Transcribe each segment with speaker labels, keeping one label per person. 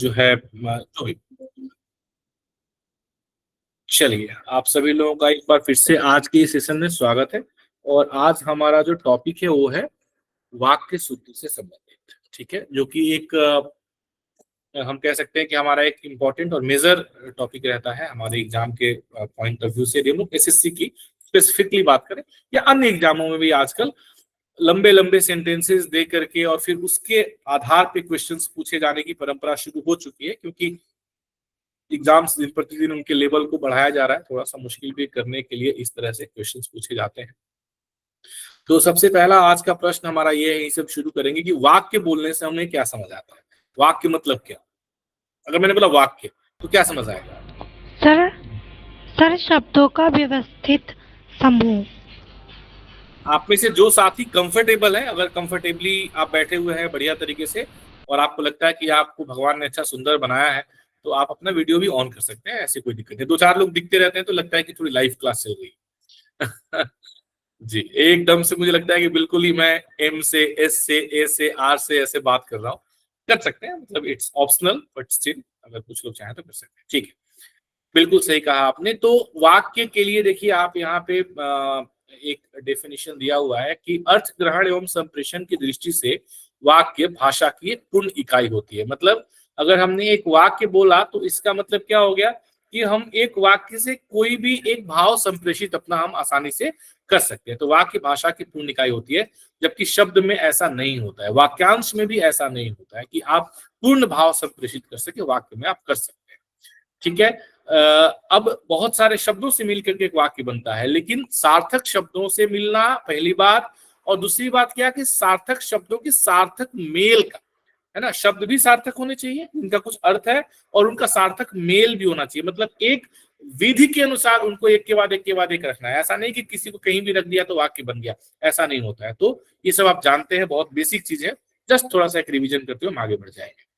Speaker 1: जो है जो भी। चलिए, आप सभी लोगों का एक बार फिर से आज के इस सेशन में स्वागत है। और आज हमारा जो टॉपिक है वो है वाक्य शुद्धि से संबंधित। ठीक है, जो कि एक हम कह सकते हैं कि हमारा एक इम्पोर्टेंट और मेजर टॉपिक रहता है हमारे एग्जाम के पॉइंट ऑफ व्यू से। हम लोग एसएससी की स्पेसिफिकली बात करें या अन्य एग्जामों में भी आजकल लंबे लंबे सेंटेंसेस दे करके और फिर उसके आधार पे क्वेश्चंस पूछे जाने की परंपरा शुरू हो चुकी है, क्योंकि एग्जाम्स दिन प्रतिदिन उनके लेवल को बढ़ाया जा रहा है, थोड़ा सा मुश्किल भी करने के लिए इस तरह से क्वेश्चंस पूछे जाते हैं। तो सबसे पहला आज का प्रश्न हमारा ये है, ये सब शुरू करेंगे कि वाक्य बोलने से हमें क्या समझ आता है। वाक्य मतलब क्या? अगर मैंने बोला वाक्य तो क्या समझ आएगा?
Speaker 2: सर सर शब्दों का व्यवस्थित समूह।
Speaker 1: आप में से जो साथी कंफर्टेबल है, अगर कंफर्टेबली आप बैठे हुए हैं बढ़िया तरीके से और आपको लगता है कि आपको भगवान ने अच्छा सुंदर बनाया है, तो आप अपना वीडियो भी ऑन कर सकते हैं, ऐसी कोई दिक्कत नहीं। दो चार लोग दिखते रहते हैं तो लगता है कि थोड़ी लाइव क्लास चल रही है। जी, एकदम से मुझे लगता है कि बिल्कुल ही मैं एम से, एस से, ए से, आर से ऐसे बात कर रहा हूँ। कर सकते हैं, मतलब इट्स ऑप्शनल, बट स्टिल अगर कुछ लोग चाहें तो कर सकते हैं। ठीक है, बिल्कुल सही कहा आपने। तो वाक्य के लिए देखिए, आप यहाँ पे एक डेफिनेशन दिया हुआ है कि अर्थ ग्रहण एवं संप्रेषण की दृष्टि से वाक्य भाषा की एक पूर्ण इकाई होती है। मतलब अगर हमने एक वाक्य बोला तो इसका मतलब क्या हो गया कि हम एक वाक्य से कोई भी एक भाव संप्रेषित अपना हम आसानी से कर सकते हैं। तो वाक्य भाषा की पूर्ण इकाई होती है, जबकि शब्द में ऐसा नहीं होता है, वाक्यांश में भी ऐसा नहीं होता है कि आप पूर्ण भाव संप्रेषित कर सके, वाक्य में आप कर सकते हैं। ठीक है, अब बहुत सारे शब्दों से मिलकर के एक वाक्य बनता है, लेकिन सार्थक शब्दों से मिलना पहली बात, और दूसरी बात क्या कि सार्थक शब्दों की सार्थक मेल का, है ना, शब्द भी सार्थक होने चाहिए, उनका कुछ अर्थ है और उनका सार्थक मेल भी होना चाहिए। मतलब एक विधि के अनुसार उनको एक के बाद एक के बाद एक रखना है। ऐसा नहीं कि किसी को कहीं भी रख दिया तो वाक्य बन गया, ऐसा नहीं होता है। तो ये सब आप जानते हैं, बहुत बेसिक चीज है। जस्ट थोड़ा सा एक रिवीजन करते हुए हम आगे बढ़ जाएंगे।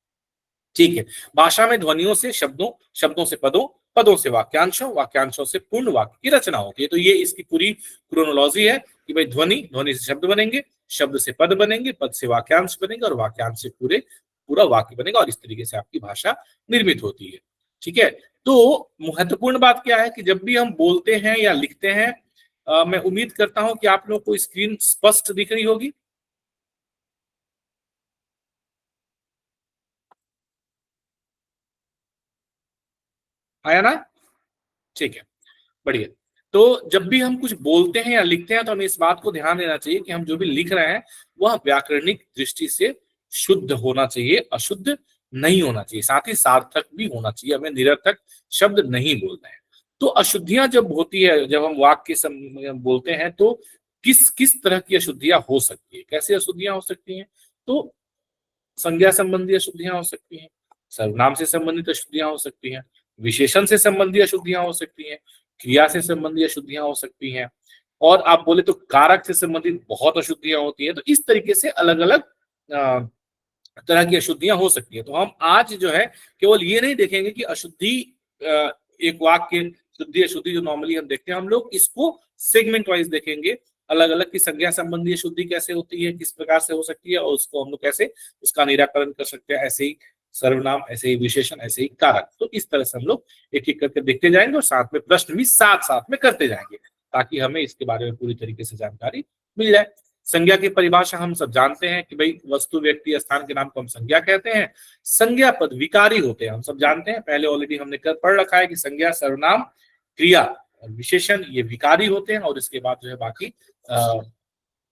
Speaker 1: ठीक है, भाषा में ध्वनियों से शब्दों, शब्दों से पदों, पदों से वाक्यांशों, वाक्यांशों से पूर्ण वाक्य की रचना होती है। तो ये इसकी पूरी क्रोनोलॉजी है कि भाई ध्वनि, ध्वनि से शब्द बनेंगे, शब्द से पद बनेंगे, पद से वाक्यांश बनेंगे और वाक्यांश से पूरा वाक्य बनेगा, और इस तरीके से आपकी भाषा निर्मित होती है। ठीक है, तो महत्वपूर्ण बात क्या है कि जब भी हम बोलते हैं या लिखते हैं, मैं उम्मीद करता हूं कि आप लोग को स्क्रीन स्पष्ट दिख रही होगी। आया ना? ठीक है, बढ़िया। तो जब भी हम कुछ बोलते हैं या लिखते हैं तो हमें इस बात को ध्यान देना चाहिए कि हम जो भी लिख रहे हैं वह व्याकरणिक दृष्टि से शुद्ध होना चाहिए, अशुद्ध नहीं होना चाहिए, साथ ही सार्थक भी होना चाहिए। हमें निरर्थक शब्द नहीं बोलना है। तो अशुद्धियां जब होती है, जब हम वाक्य बोलते हैं, तो किस किस तरह की अशुद्धियां हो सकती है, कैसे अशुद्धियां हो सकती हैं? तो संज्ञा संबंधी अशुद्धियां हो सकती हैं, सर्वनाम से संबंधित अशुद्धियां हो सकती हैं, विशेषण से संबंधी अशुद्धियां हो सकती हैं, क्रिया से संबंधी अशुद्धियां हो सकती हैं, और आप बोले तो कारक से संबंधित बहुत अशुद्धियां होती है। तो इस तरीके से अलग अलग तरह की अशुद्धियां हो सकती है। तो हम आज जो है केवल ये नहीं देखेंगे कि अशुद्धि, एक वाक्य शुद्धि अशुद्धि जो नॉर्मली हम देखते हैं, हम लोग इसको सेगमेंट वाइज देखेंगे, अलग अलग की संज्ञा संबंधी अशुद्धि कैसे होती है, किस प्रकार से हो सकती है, और उसको हम लोग कैसे उसका निराकरण कर सकते हैं। ऐसे ही सर्वनाम, ऐसे ही विशेषण, ऐसे ही कारक। तो इस तरह से हम लोग एक एक करके देखते जाएंगे और साथ में प्रश्न भी साथ साथ में करते जाएंगे, ताकि हमें इसके बारे में पूरी तरीके से जानकारी मिल जाए। संज्ञा की परिभाषा हम सब जानते हैं कि भाई वस्तु, व्यक्ति, स्थान के नाम को हम संज्ञा कहते हैं। संज्ञा पद विकारी होते हैं, हम सब जानते हैं, पहले ऑलरेडी हमने पढ़ रखा है कि संज्ञा, सर्वनाम, क्रिया और विशेषण ये विकारी होते हैं, और इसके बाद जो है बाकी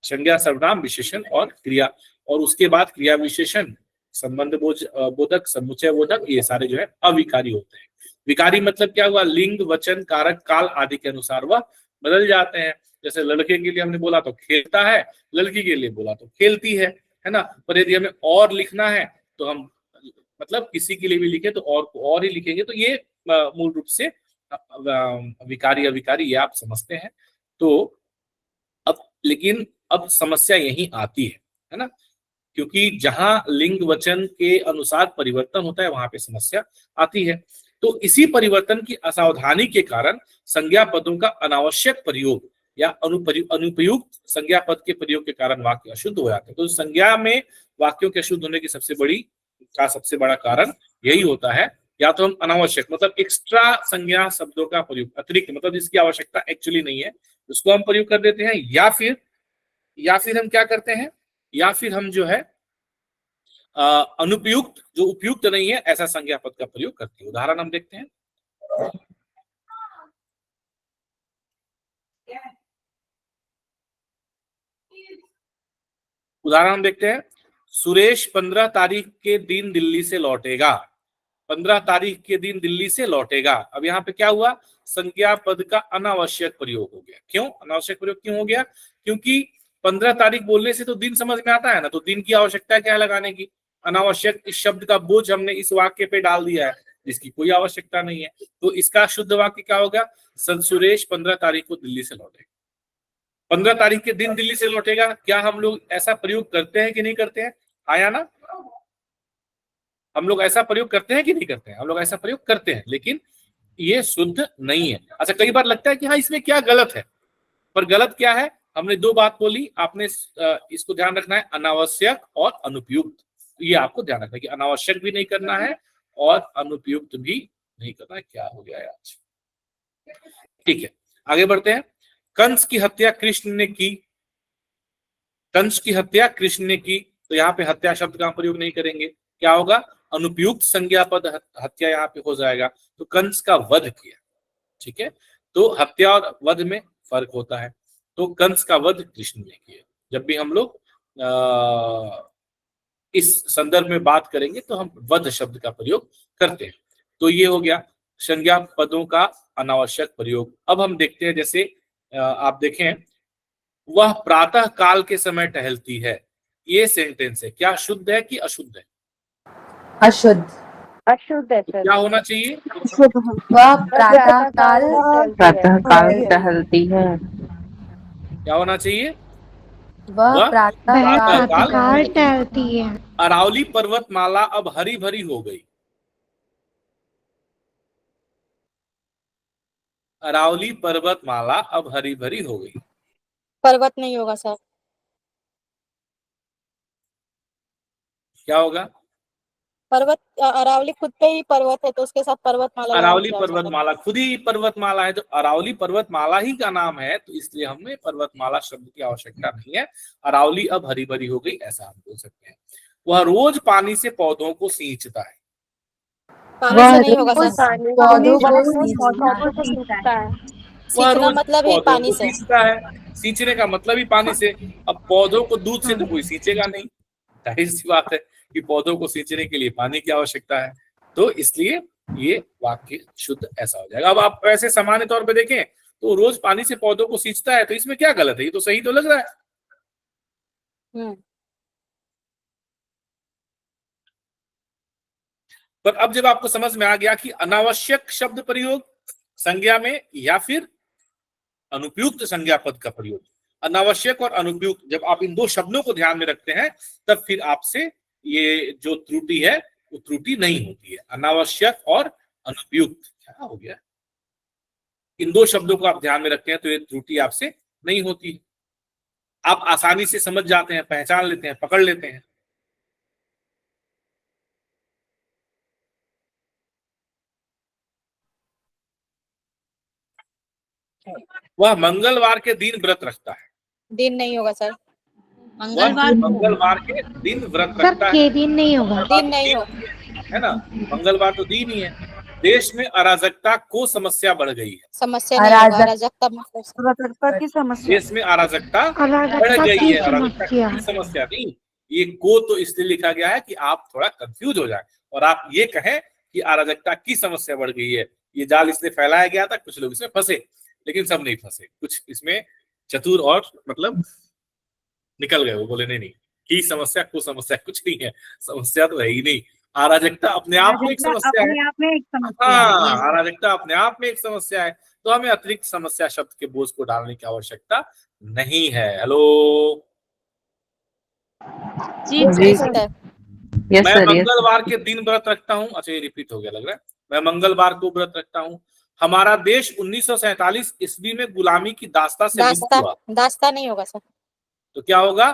Speaker 1: संज्ञा, सर्वनाम, विशेषण और क्रिया, और उसके बाद क्रिया विशेषण, संबंध बोधक, समुच्चय बोधक, ये सारे जो है अविकारी होते हैं। विकारी मतलब क्या हुआ? लिंग, वचन, कारक, काल आदि के अनुसार वह बदल जाते हैं। जैसे लड़के के लिए हमने बोला तो खेलता है, लड़की के लिए बोला तो खेलती है ना। पर यदि हमें और लिखना है तो हम, मतलब किसी के लिए भी लिखे तो और को और ही लिखेंगे। तो ये मूल रूप से विकारी अविकारी ये आप समझते हैं। तो अब लेकिन अब समस्या यही आती है ना, क्योंकि जहां लिंग वचन के अनुसार परिवर्तन होता है वहां पे समस्या आती है। तो इसी परिवर्तन की असावधानी के कारण संज्ञा पदों का अनावश्यक प्रयोग या अनुपयुक्त संज्ञा पद के प्रयोग के कारण वाक्य अशुद्ध हो जाते हैं। तो संज्ञा में वाक्यों के अशुद्ध होने की सबसे बड़ी का सबसे बड़ा कारण यही होता है, या तो हम अनावश्यक मतलब एक्स्ट्रा संज्ञा शब्दों का प्रयोग, अतिरिक्त मतलब जिसकी आवश्यकता एक्चुअली नहीं है उसको हम प्रयोग कर देते हैं, या फिर हम क्या करते हैं, या फिर हम जो है अनुपयुक्त, जो उपयुक्त नहीं है ऐसा संज्ञा पद का प्रयोग करते हैं। उदाहरण हम देखते हैं। उदाहरण हम देखते हैं, सुरेश 15 तारीख के दिन दिल्ली से लौटेगा। 15 तारीख के दिन दिल्ली से लौटेगा। अब यहाँ पे क्या हुआ, संज्ञा पद का अनावश्यक प्रयोग हो गया। क्यों अनावश्यक प्रयोग क्यों हो गया? क्योंकि 15 तारीख बोलने से तो दिन समझ में आता है ना, तो दिन की आवश्यकता क्या है लगाने की, अनावश्यक इस शब्द का बोझ हमने इस वाक्य पे डाल दिया है जिसकी कोई आवश्यकता नहीं है। तो इसका शुद्ध वाक्य क्या होगा, सुरेश 15 तारीख को दिल्ली से लौटेगा। 15 तारीख के दिन दिल्ली से लौटेगा, क्या हम लोग ऐसा प्रयोग करते हैं कि नहीं करते हैं? आया ना, हम लोग ऐसा प्रयोग करते हैं कि नहीं करते हैं? हम लोग ऐसा प्रयोग करते हैं, लेकिन ये शुद्ध नहीं है। अच्छा, कई बार लगता है कि हाँ इसमें क्या गलत है, पर गलत क्या है? हमने दो बात बोली, आपने इसको ध्यान रखना है, अनावश्यक और अनुपयुक्त। ये आपको ध्यान रखना है कि अनावश्यक भी नहीं करना है और अनुपयुक्त भी नहीं करना है। क्या हो गया है आज? ठीक है, आगे बढ़ते हैं। कंस की हत्या कृष्ण ने की। कंस की हत्या कृष्ण ने की, तो यहाँ पे हत्या शब्द का प्रयोग नहीं करेंगे, क्या होगा, अनुपयुक्त संज्ञा पद हत्या यहाँ पे हो जाएगा। तो कंस का वध किया, ठीक है, तो हत्या और वध में फर्क होता है। तो कंस का वध कृष्ण ने किया। जब भी हम लोग इस संदर्भ में बात करेंगे तो हम वध शब्द का प्रयोग करते हैं। तो ये हो गया संज्ञा पदों का अनावश्यक प्रयोग। अब हम देखते हैं, जैसे आप देखें, वह प्रातः काल के समय टहलती है। ये सेंटेंस है, क्या शुद्ध है कि अशुद्ध है?
Speaker 3: अशुद्ध।
Speaker 4: अशुद्ध है सर।
Speaker 1: क्या होना चाहिए?
Speaker 3: वह प्रातः काल
Speaker 4: टहलती है।
Speaker 1: क्या होना चाहिए?
Speaker 3: वह प्रातः
Speaker 2: काल टहलती है।
Speaker 1: अरावली पर्वतमाला अब हरी भरी हो गई। अरावली पर्वतमाला अब हरी भरी हो गई।
Speaker 4: पर्वत नहीं होगा सर।
Speaker 1: क्या होगा?
Speaker 4: पर्वत, अरावली खुद पे ही पर्वत है तो उसके साथ पर्वतमाला लगा
Speaker 1: अरावली
Speaker 4: दिया
Speaker 1: पर्वतमाला खुद ही पर्वतमाला है, तो अरावली पर्वतमाला ही का नाम है, तो इसलिए हमें पर्वतमाला शब्द की आवश्यकता नहीं है। अरावली अब हरी भरी हो गई ऐसा हम बोल सकते हैं। वह रोज पानी से पौधों को सींचता है।
Speaker 4: पानी से नहीं होगा सर।
Speaker 3: पौधों को
Speaker 4: सींचता है।
Speaker 1: वह
Speaker 4: सींचना
Speaker 1: रोज
Speaker 4: मतलब ही
Speaker 1: पौधों
Speaker 4: पानी
Speaker 1: को
Speaker 4: से।
Speaker 1: सींचता है, सींचने का मतलब ही पानी से। अब पौधों को दूध से तो कोई सींचेगा नहीं, जाहिर सी बात है कि पौधों को सींचने के लिए पानी की आवश्यकता है। तो इसलिए ये वाक्य शुद्ध ऐसा हो जाएगा। अब आप ऐसे सामान्य तौर पे देखें तो रोज पानी से पौधों को सींचता है, तो इसमें क्या गलत है? ये तो सही तो लग रहा है। पर अब जब आपको समझ में आ गया कि अनावश्यक शब्द प्रयोग संज्ञा में या फिर अनुपयुक्त संज्ञा पद का प्रयोग, अनावश्यक और अनुपयुक्त, जब आप इन दो शब्दों को ध्यान में रखते हैं तब फिर आपसे ये जो त्रुटि है वो त्रुटि नहीं होती है। अनावश्यक और अनुपयुक्त, क्या हो गया, इन दो शब्दों को आप ध्यान में रखते हैं तो ये त्रुटि आपसे नहीं होती। आप आसानी से समझ जाते हैं, पहचान लेते हैं, पकड़ लेते हैं। वह मंगलवार के दिन व्रत रखता है।
Speaker 4: दिन नहीं होगा सर।
Speaker 1: मंगलवार के दिन व्रत रखता है।
Speaker 2: के दिन नहीं होगा।
Speaker 4: दिन नहीं हो,
Speaker 1: है ना, मंगलवार तो दिन ही है। देश में अराजकता को समस्या बढ़ गई है।
Speaker 4: समस्या नहीं होगा। अराजकता मतलब
Speaker 5: अराजकता की समस्या।
Speaker 1: देश में अराजकता बढ़
Speaker 2: अराजकता
Speaker 1: गई
Speaker 2: की
Speaker 1: है। अराजकता
Speaker 2: समस्या।
Speaker 1: की समस्या नहीं, ये को तो इसलिए लिखा गया है कि आप थोड़ा कंफ्यूज हो जाए और आप ये कहें कि अराजकता की समस्या बढ़ गई है। ये जाल इसलिए फैलाया गया था, कुछ लोग इसमें फंसे, लेकिन सब नहीं फंसे, कुछ इसमें चतुर और मतलब निकल गए। वो बोले नहीं नहीं, की समस्या को समस्या कुछ नहीं है, समस्या तो है ही नहीं। अराजकता अपने आप में एक समस्या है। हाँ, अराजकता अपने आप में एक समस्या है, तो हमें अतिरिक्त समस्या शब्द के बोझ को डालने की आवश्यकता नहीं है। हेलो
Speaker 4: जी सर।
Speaker 1: मैं मंगलवार के दिन व्रत रखता हूँ। अच्छा, ये रिपीट हो गया लग रहा है। मैं मंगलवार को व्रत रखता हूँ। हमारा देश 1947 ईस्वी में गुलामी की दास्ता से मुक्त हुआ।
Speaker 4: दास्ता नहीं होगा सर।
Speaker 1: तो क्या होगा,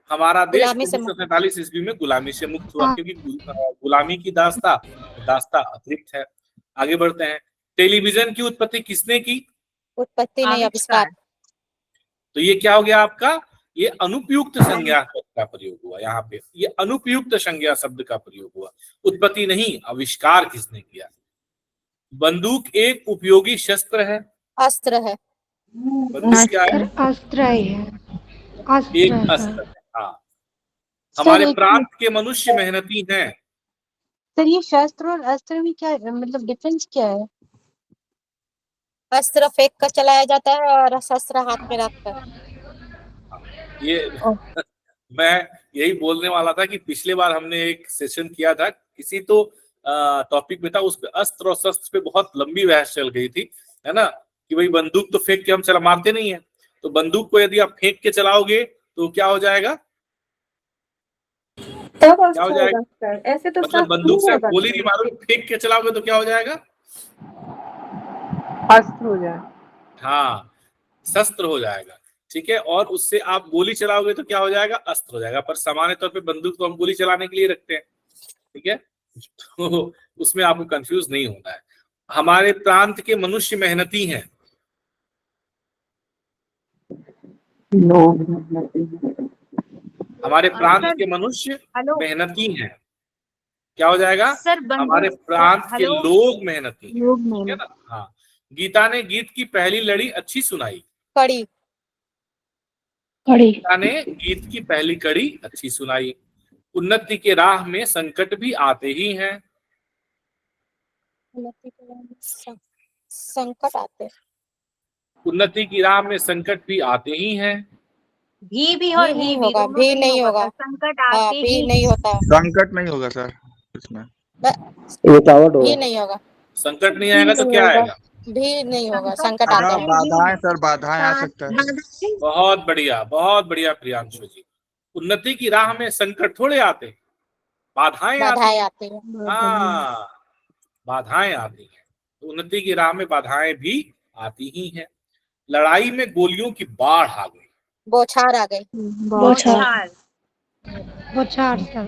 Speaker 1: हमारा देश
Speaker 4: गुलामी से
Speaker 1: 1947 ईस्वी में गुलामी से मुक्त हुआ, क्योंकि गुलामी की दास्ता दास्ता अतिरिक्त है। आगे बढ़ते हैं। टेलीविजन की उत्पत्ति किसने की?
Speaker 4: उत्पत्ति नहीं, आविष्कार।
Speaker 1: तो ये क्या हो गया आपका? ये अनुपयुक्त संज्ञा शब्द का प्रयोग हुआ यहाँ पे, ये अनुपयुक्त संज्ञा शब्द का प्रयोग हुआ। उत्पत्ति नहीं, आविष्कार किसने किया? बंदूक एक उपयोगी शस्त्र है।
Speaker 4: अस्त्र है।
Speaker 1: बंदूक क्या है?
Speaker 2: अस्त्र ही है। अस्त्र
Speaker 1: एक
Speaker 2: है
Speaker 1: अस्त्र
Speaker 2: सर।
Speaker 1: है। हाँ। हमारे
Speaker 5: सर,
Speaker 1: प्रांत के मनुष्य मेहनती हैं।
Speaker 5: सर ये शस्त्र और अस्त्र में क्या मतलब डिफरेंस क्या है?
Speaker 4: अस्त्र फेंक कर चलाया जाता है और शस्त्र हाथ में रखकर।
Speaker 1: ये मैं यही बोलने वाला था कि पिछले बार हमने एक सेशन किया था, किसी तो टॉपिक में था, उस पे अस्त्र और शस्त्र पे बहुत लंबी बहस चल गई थी, है ना, कि भाई बंदूक तो फेंक के हम चला मारते नहीं है, तो बंदूक को यदि आप फेंक के चलाओगे तो क्या हो जाएगा? क्या हो जाएगा?
Speaker 5: ऐसे तो
Speaker 1: मतलब बंदूक से आप गोली नहीं मारोगे, फेंक के चलाओगे तो क्या हो जाएगा?
Speaker 3: अस्त्र हो जाए।
Speaker 1: हाँ, शस्त्र हो जाएगा। ठीक है, और उससे आप गोली चलाओगे तो क्या हो जाएगा? अस्त्र हो जाएगा। पर सामान्य तौर पे बंदूक तो हम गोली चलाने के लिए रखते हैं। ठीक है, तो उसमें आपको कंफ्यूज नहीं होना है। हमारे प्रांत के मनुष्य मेहनती हैं। हमारे प्रांत के मनुष्य मेहनती हैं। क्या हो जाएगा? हमारे प्रांत के लोग मेहनती हैं। ठीक है ना? हाँ। गीता ने गीत की पहली लड़ी अच्छी सुनाई।
Speaker 4: कड़ी।
Speaker 1: गीता ने गीत की पहली कड़ी अच्छी सुनाई। उन्नति के राह में संकट भी आते ही हैं।
Speaker 4: संकट आते।
Speaker 1: उन्नति की राह में संकट भी आते ही हैं।
Speaker 5: भी
Speaker 4: और नहीं होगा, भी नहीं होगा,
Speaker 5: संकट
Speaker 4: हाँ, भी नहीं होता,
Speaker 6: संकट नहीं होगा सर इसमें।
Speaker 4: भी नहीं होगा,
Speaker 1: संकट नहीं आएगा तो क्या आएगा?
Speaker 4: भी नहीं होगा, संकट आते हैं।
Speaker 6: बाधाएं सर, बाधाएं आ सकता है।
Speaker 1: बहुत बढ़िया प्रियांशु जी। उन्नति की राह में संकट थोड़े आते, बाधाएं
Speaker 4: बाधाएं आती हैं।
Speaker 1: हाँ, बाधाएं आती हैं। तो उन्नति की राह में बाधाएं भी आती ही हैं। लड़ाई में गोलियों की बाढ़ आ गई।
Speaker 4: बौछार आ गई।
Speaker 2: बौछार सर।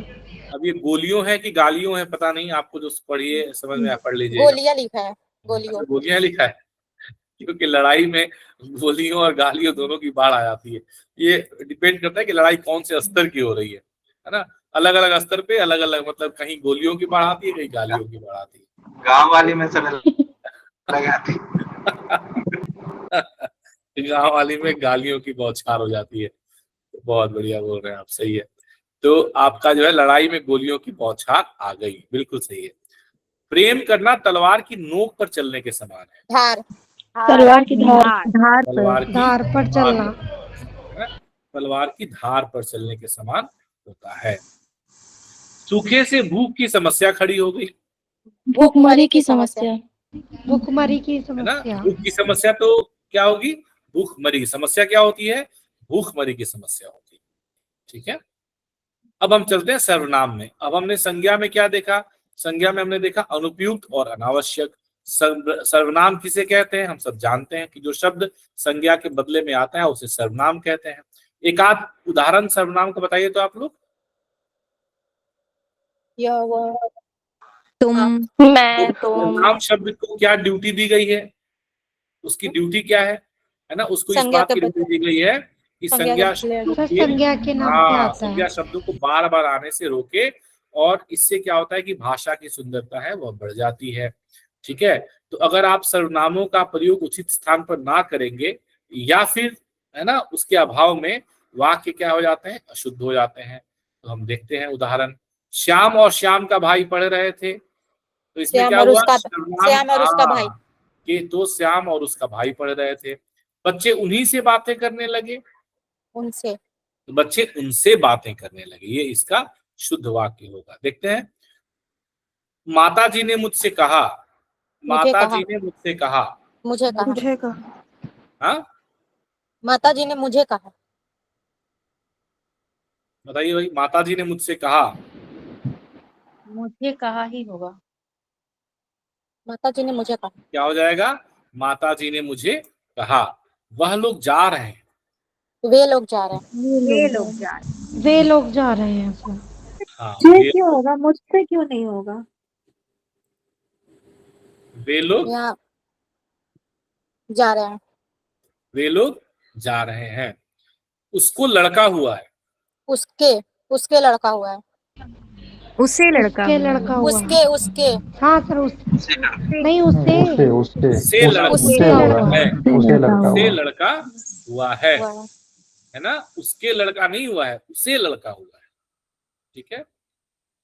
Speaker 1: अब ये गोलियों है कि गालियों है पता नहीं, आपको जो पढ़िए समझ में पढ़ लीजिए।
Speaker 4: गोलियां लिखा है, गोलियों।
Speaker 1: गोलियां लिखा है, क्योंकि लड़ाई में गोलियों और गालियों दोनों की बाढ़ आ जाती है। ये डिपेंड करता है कि लड़ाई कौन से स्तर की हो रही है ना। अलग अलग स्तर पे अलग अलग, मतलब कहीं गोलियों की बाढ़ आती है, कहीं गालियों की बाढ़ आती है।
Speaker 6: गांव वाली में सर लगाती।
Speaker 1: गांव वाली में गालियों की बौछार हो जाती है। बहुत बढ़िया बोल रहे हैं आप, सही है। तो आपका जो है लड़ाई में गोलियों की बौछार आ गई, बिल्कुल सही है। प्रेम करना तलवार की नोक पर चलने के समान है।
Speaker 4: धार।
Speaker 2: तलवार की धार
Speaker 1: तलवार की
Speaker 2: धार पर चलना।
Speaker 1: तलवार की धार पर चलने के समान होता है। सूखे से भूख की समस्या खड़ी हो गई।
Speaker 4: भूखमरी की समस्या।
Speaker 2: भूखमरी की
Speaker 1: है ना?
Speaker 2: समस्या।
Speaker 1: भूख की समस्या तो क्या होगी? भूखमरी की समस्या क्या होती है? भूखमरी की समस्या होती है। ठीक है, अब हम चलते हैं सर्वनाम में। अब हमने संज्ञा में क्या देखा? संज्ञा में हमने देखा अनुपयुक्त और अनावश्यक। सर्वनाम किसे कहते हैं? हम सब जानते हैं कि जो शब्द संज्ञा के बदले में आता है उसे सर्वनाम कहते हैं। एक आध उदाहरण सर्वनाम का बताइए तो आप लोग।
Speaker 4: यह वह।
Speaker 3: तुम,
Speaker 2: मैं,
Speaker 1: तो सर्वनाम शब्द को क्या ड्यूटी दी गई है? उसकी ड्यूटी क्या है ना? उसको इस
Speaker 4: संज्ञा
Speaker 1: बात
Speaker 4: के
Speaker 1: की ड्यूटी दी गई है कि संज्ञा शब्दों
Speaker 2: सर
Speaker 1: के
Speaker 2: संज्ञा के नाम पे आता
Speaker 1: संज्ञा
Speaker 2: है।
Speaker 1: शब्दों को बार बार आने से रोके, और इससे क्या होता है कि भाषा की सुंदरता है वह बढ़ जाती है। ठीक है, तो अगर आप सर्वनामों का प्रयोग उचित स्थान पर ना करेंगे, या फिर है ना उसके अभाव में वाक्य क्या हो जाते हैं? अशुद्ध हो जाते हैं। तो हम देखते हैं उदाहरण। श्याम और श्याम का भाई पढ़ रहे थे, तो इसमें
Speaker 4: श्याम
Speaker 1: क्या
Speaker 4: और
Speaker 1: हुआ?
Speaker 4: उसका,
Speaker 1: सर्वनाम।
Speaker 4: श्याम और उसका भाई।
Speaker 1: कि तो श्याम और उसका भाई पढ़ रहे थे। बच्चे उन्हीं से बातें करने लगे,
Speaker 4: उनसे।
Speaker 1: तो बच्चे उनसे बातें करने लगे। ये इसका शुद्ध वाक्य होगा। देखते हैं। माता जी ने मुझसे कहा। माता जी ने मुझसे कहा।
Speaker 4: मुझे कहा।
Speaker 1: हाँ,
Speaker 4: माता जी ने मुझे कहा।
Speaker 1: बताइए भाई, माता जी ने मुझसे कहा।
Speaker 5: मुझे कहा ही होगा।
Speaker 4: माता जी ने मुझे कहा।
Speaker 1: क्या हो जाएगा? माता जी ने मुझे कहा। वह लोग जा रहे हैं।
Speaker 4: वे लोग जा रहे हैं।
Speaker 3: वे लोग जा रहे हैं।
Speaker 2: वे लोग जा रहे हैं सर।
Speaker 1: हाँ,
Speaker 3: मुझसे क्यों होगा, मुझसे क्यों नहीं होगा?
Speaker 1: वे लोग
Speaker 4: यहाँ जा रहे हैं।
Speaker 1: वे लोग जा रहे हैं। उसको लड़का हुआ है।
Speaker 4: उसके उसके लड़का हुआ है।
Speaker 3: उसे लड़का
Speaker 2: उसके
Speaker 3: हुआ।
Speaker 2: लड़का हुआ है।
Speaker 4: उसके उसके
Speaker 2: हाँ सर नहीं उससे
Speaker 7: उससे
Speaker 1: से लड़का
Speaker 2: उससे
Speaker 7: होगा
Speaker 2: हुआ
Speaker 1: है।
Speaker 7: उसे लड़का
Speaker 1: से
Speaker 7: हुआ
Speaker 1: लड़का हुआ है
Speaker 4: हुआ है।
Speaker 1: है ना। उसके लड़का नहीं हुआ है, उसे लड़का हुआ है। ठीक है।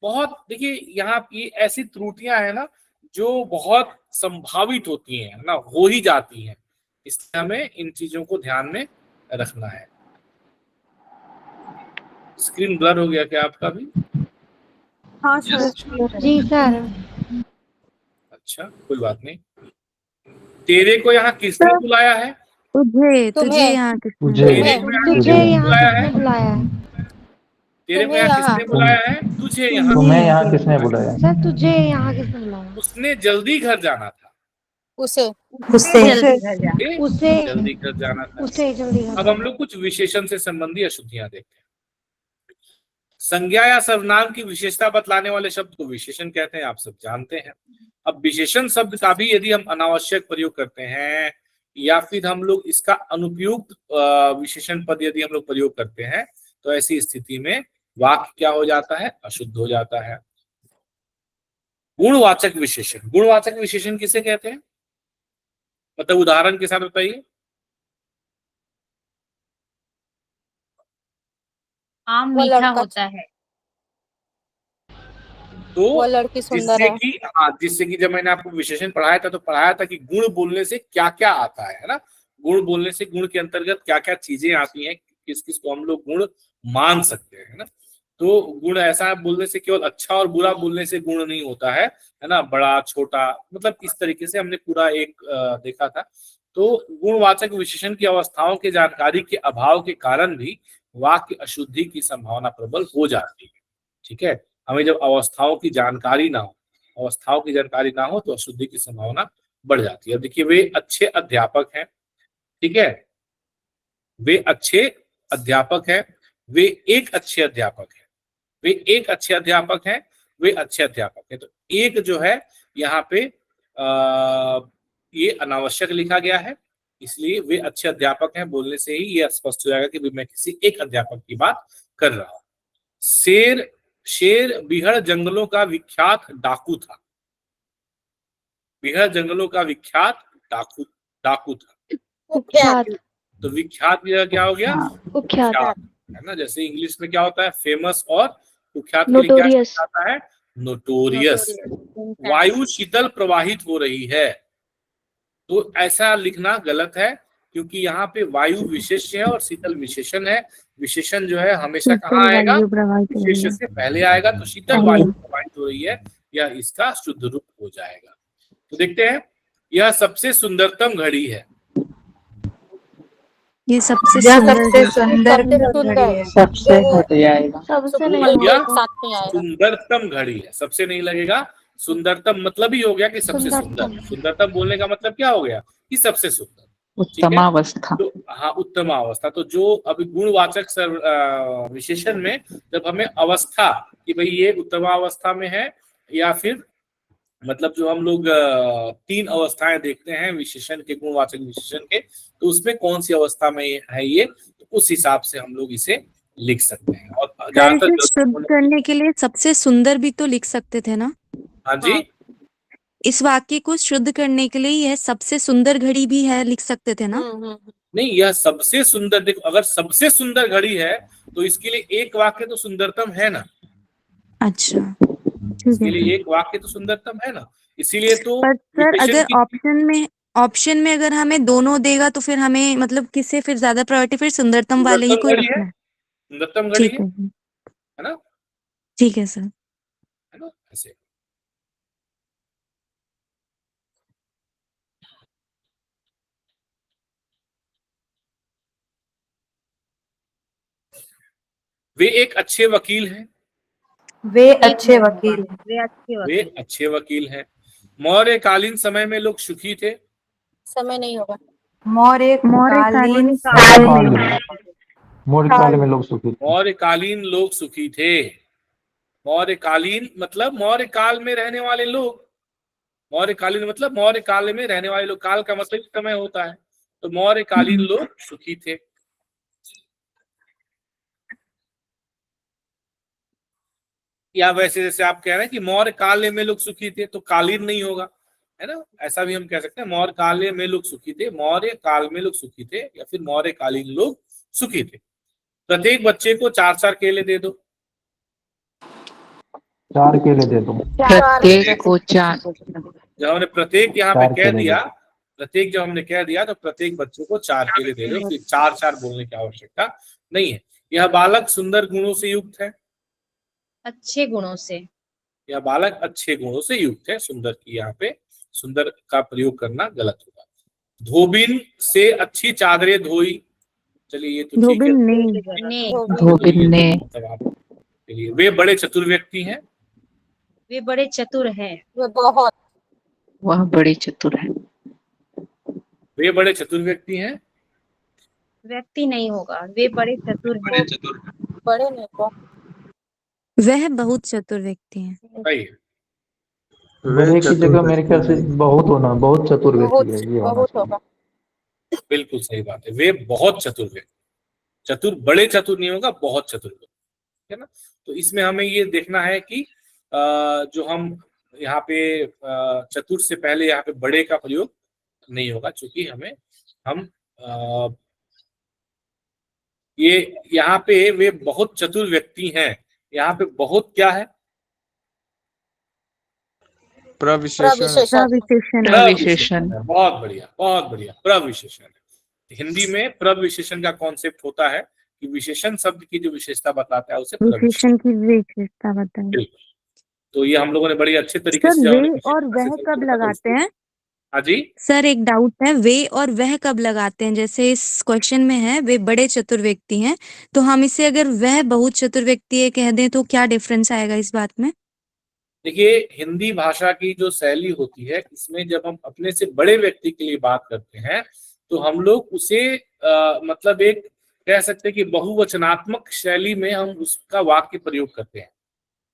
Speaker 1: बहुत देखिए यहाँ ये ऐसी त्रुटियां है ना जो बहुत संभावित होती हैं ना, हो ही जाती हैं, इसलिए हमें इन चीजों को ध्यान में रखना है। स्क्रीन ब्लर हो गया क्या आपका भी?
Speaker 3: हाँ सर।
Speaker 2: जी सर।
Speaker 1: अच्छा, कोई बात नहीं। तेरे को यहाँ किसने बुलाया है?
Speaker 3: तुझे
Speaker 4: तुम्हें
Speaker 3: यहाँ किसने
Speaker 7: तुझे
Speaker 1: तेरे को यहाँ
Speaker 2: तुझे
Speaker 1: किसने
Speaker 2: यहाँ
Speaker 1: बुलाया
Speaker 2: किसने
Speaker 1: है?
Speaker 2: बुलाया है?
Speaker 1: तेरे को
Speaker 4: तुम्हें
Speaker 1: यहाँ
Speaker 4: यहाँ।
Speaker 1: किसने बुलाया है? तुझे यहाँ
Speaker 7: तुम्हें यहाँ किसने बुलाया?
Speaker 2: सर तुझे यहाँ किसने बुलाया?
Speaker 1: उसने जल्दी घर जाना था।
Speaker 4: उसे
Speaker 3: उससे जल्दी घर जा।
Speaker 1: उसे
Speaker 2: उसे
Speaker 1: जल्दी घर जाना था।
Speaker 2: उसे जल्दी
Speaker 1: अब हम लोग कुछ विशेषण से संबंधी अशुद्धियां देखते हैं। संज्ञा या सर्वनाम की विशेषता बतलाने वाले शब्द को विशेषण कहते हैं, आप सब जानते हैं। अब विशेषण शब्द का भी यदि हम अनावश्यक प्रयोग करते हैं या फिर हम लोग इसका अनुपयुक्त विशेषण पद यदि हम लोग प्रयोग करते हैं तो ऐसी स्थिति में वाक्य क्या हो जाता है? अशुद्ध हो जाता है। गुणवाचक विशेषण, गुणवाचक विशेषण किसे कहते हैं? मतलब उदाहरण के साथ बताइए।
Speaker 8: आम
Speaker 4: वो
Speaker 8: मीठा
Speaker 4: लड़का
Speaker 8: होता है।
Speaker 1: तो
Speaker 4: वो लड़की सुंदर
Speaker 1: जिससे
Speaker 4: है।
Speaker 1: कि हाँ, जिससे कि जब मैंने आपको विशेषण पढ़ाया था तो पढ़ाया था कि गुण बोलने से क्या क्या आता है ना। गुण बोलने से गुण के अंतर्गत क्या क्या चीजें आती हैं, किस किस को हम लोग गुण मान सकते हैं ना। तो गुण ऐसा बोलने से केवल अच्छा और बुरा बोलने से गुण नहीं होता है ना, बड़ा छोटा, मतलब इस तरीके से हमने पूरा एक देखा था। तो गुणवाचक विशेषण की अवस्थाओं की जानकारी के अभाव के कारण भी वाक्य अशुद्धि की संभावना प्रबल हो जाती है। ठीक है। हमें जब अवस्थाओं की जानकारी ना हो तो अशुद्धि की संभावना बढ़ जाती है। देखिए वे अच्छे अध्यापक हैं। ठीक है। वे अच्छे अध्यापक हैं। वे एक अच्छे अध्यापक हैं। वे एक अच्छे अध्यापक हैं। वे अच्छे अध्यापक हैं। तो एक जो है यहाँ पे ये अनावश्यक लिखा गया है, इसलिए वे अच्छे अध्यापक हैं बोलने से ही ये स्पष्ट हो जाएगा कि मैं किसी एक अध्यापक की बात कर रहा हूं। शेर बिहड़ जंगलों का विख्यात डाकू था। बिहड़ जंगलों का विख्यात डाकू था।
Speaker 4: कुख्यात।
Speaker 1: तो विख्यात भी क्या हो गया?
Speaker 2: कुख्यात
Speaker 1: है ना। जैसे इंग्लिश में क्या होता है? फेमस और कुख्यात के लिए क्या
Speaker 2: नोटोरियस
Speaker 1: शब्द आता है? नोटोरियस। वायु शीतल प्रवाहित हो रही है, तो ऐसा लिखना गलत है क्योंकि यहाँ पे वायु विशेष्य है और शीतल विशेषण है। विशेषण जो है हमेशा कहाँ आएगा? विशेष्य से पहले आएगा। तो शीतल वायु प्रवाहित हो रही है, यह इसका शुद्ध रूप हो जाएगा। तो देखते हैं, यह सबसे सुंदरतम घड़ी है।
Speaker 3: ये सबसे सुंदर
Speaker 4: सुंदर
Speaker 3: है।
Speaker 7: सबसे हट जाएगा।
Speaker 2: सबसे नहीं
Speaker 4: बिल्कुल
Speaker 1: यह
Speaker 4: एक साथ नहीं आएगा।
Speaker 1: सुंदरतम घड़ी है। सबसे नहीं लगेगा। सुंदरतम मतलब ही हो गया कि सबसे सुंदर।
Speaker 2: सुंदरतम।
Speaker 1: सुंदरतम बोलने का मतलब क्या हो गया? कि सबसे सुंदर।
Speaker 7: उत्तमावस्था।
Speaker 1: तो हाँ, उत्तम अवस्था। तो जो अभी गुणवाचक विशेषण में जब हमें अवस्था कि भाई ये उत्तम अवस्था में है या फिर मतलब जो हम लोग तीन अवस्थाएं देखते हैं विशेषण के, गुणवाचक विशेषण के, तो उसमें कौन सी अवस्था में है ये, तो उस हिसाब से हम लोग इसे लिख सकते हैं। और ज्यादातर
Speaker 3: शुद्ध करने के लिए सबसे सुंदर भी तो लिख सकते थे ना।
Speaker 1: हाँ जी,
Speaker 3: इस वाक्य को शुद्ध करने के लिए यह सबसे सुंदर घड़ी भी है लिख सकते थे ना।
Speaker 1: नहीं, यह सबसे सुंदर, देखो अगर सबसे सुंदर घड़ी है तो इसके लिए एक वाक्य तो सुंदरतम है ना।
Speaker 3: अच्छा,
Speaker 1: इसके लिए एक वाक्य तो सुंदरतम है ना, इसीलिए तो
Speaker 3: पर सर
Speaker 1: विशेषण
Speaker 3: अगर
Speaker 1: की
Speaker 3: ऑप्शन में अगर हमें दोनों देगा तो फिर हमें मतलब किससे फिर ज्यादा प्रायोरिटी, फिर सुंदरतम वाले ही को
Speaker 1: सुंदरतम घड़ी
Speaker 3: रखना
Speaker 1: है,
Speaker 3: है।
Speaker 1: सुंदरतम घड़ी
Speaker 3: ठीक है
Speaker 1: है ना,
Speaker 3: ठीक है सर।
Speaker 1: है ना, ऐसे। वे एक अच्छे वकील हैं।
Speaker 5: वे अच्छे वकील हैं।
Speaker 1: वे अच्छे वकील हैं। मौर्यकालीन समय में लोग सुखी थे।
Speaker 4: समय नहीं होगा।
Speaker 5: मौर्य कालीन
Speaker 7: कालीन। मौर्य काल में लोग सुखी थे।
Speaker 1: मौर्यकालीन लोग सुखी थे। मौर्यकालीन मतलब मौर्य काल में रहने वाले लोग। मौर्यकालीन मतलब मौर्य काल में रहने वाले लोग। काल का मतलब समय होता है, तो मौर्यकालीन लोग सुखी थे। या वैसे जैसे आप कह रहे हैं कि मौर्य काल में लोग सुखी थे, तो कालीन नहीं होगा, है ना। ऐसा भी हम कह सकते हैं, मौर्य काल में लोग सुखी थे, मौर्य काल में लोग सुखी थे, या फिर मौर्यकालीन लोग सुखी थे। प्रत्येक बच्चे को 4-4 केले दे दो।
Speaker 7: 4 केले दे दो। प्रत्येक को 4।
Speaker 1: जब हमने प्रत्येक यहाँ पे
Speaker 7: 4
Speaker 1: कह
Speaker 7: केले
Speaker 1: दिया,
Speaker 7: दे।
Speaker 1: प्रत्येक जब हमने कह दिया तो प्रत्येक बच्चे को 4 केले दे दो, फिर 4-4 बोलने की आवश्यकता नहीं है। यह बालक सुंदर गुणों से युक्त है।
Speaker 8: अच्छे गुणों से।
Speaker 1: यह बालक अच्छे गुणों से युक्त है। सुंदर की यहाँ पे सुंदर का प्रयोग करना गलत होगा। धोबिन से अच्छी चादरें धोई। चलिए ये तो ठीक है।
Speaker 3: धोबिन ने।
Speaker 8: ने।
Speaker 7: धोबिन ने।
Speaker 1: मतलब आप चलिए, वे बड़े चतुर व्यक्ति हैं।
Speaker 8: वे बड़े चतुर हैं।
Speaker 4: वे बहुत।
Speaker 7: वह बड़े चतुर है।
Speaker 1: वे बड़े चतुर व्यक्ति हैं।
Speaker 8: व्यक्ति नहीं होगा, वे बड़े चतुर हैं।
Speaker 4: बड़े नहीं बहुत।
Speaker 3: वह बहुत चतुर व्यक्ति हैं।
Speaker 1: सही है।
Speaker 7: बड़े की जगह मेरे ख्याल से बहुत होना, बहुत चतुर व्यक्ति है, ये होना
Speaker 4: बहुत
Speaker 7: चाहिए।
Speaker 4: होगा।
Speaker 1: बिल्कुल सही बात है, वे बहुत चतुर व्यक्ति। चतुर बड़े चतुर नहीं होगा, बहुत चतुर व्यक्ति, है ना। तो इसमें हमें ये देखना है कि जो हम यहाँ पे चतुर से पहले यहाँ पे बड़े का प्रयोग नहीं होगा, क्योंकि हमें हम ये यहाँ पे वे बहुत चतुर व्यक्ति हैं, यहाँ पे बहुत क्या है?
Speaker 6: प्रविशेषण।
Speaker 7: प्रविशेषण।
Speaker 1: बहुत बढ़िया, बहुत बढ़िया, प्रविशेषण। हिंदी में प्रविशेषण का कॉन्सेप्ट होता है कि विशेषण शब्द की जो विशेषता बताता है उसे
Speaker 3: विशेषण की विशेषता बताइए।
Speaker 1: तो ये हम लोगों ने बड़ी अच्छे तरीके से
Speaker 3: सर वे और वह कब लगाते हैं?
Speaker 1: हाँ जी
Speaker 3: सर एक डाउट है, वे और वह कब लगाते हैं? जैसे इस क्वेश्चन में है वे बड़े चतुर व्यक्ति हैं, तो हम इसे अगर वह बहुत चतुर व्यक्ति है कह दें तो क्या डिफरेंस आएगा इस बात में?
Speaker 1: देखिए, हिंदी भाषा की जो शैली होती है, इसमें जब हम अपने से बड़े व्यक्ति के लिए बात करते हैं तो हम लोग उसे मतलब एक कह सकते हैं कि बहुवचनात्मक शैली में हम उसका वाक्य प्रयोग करते हैं।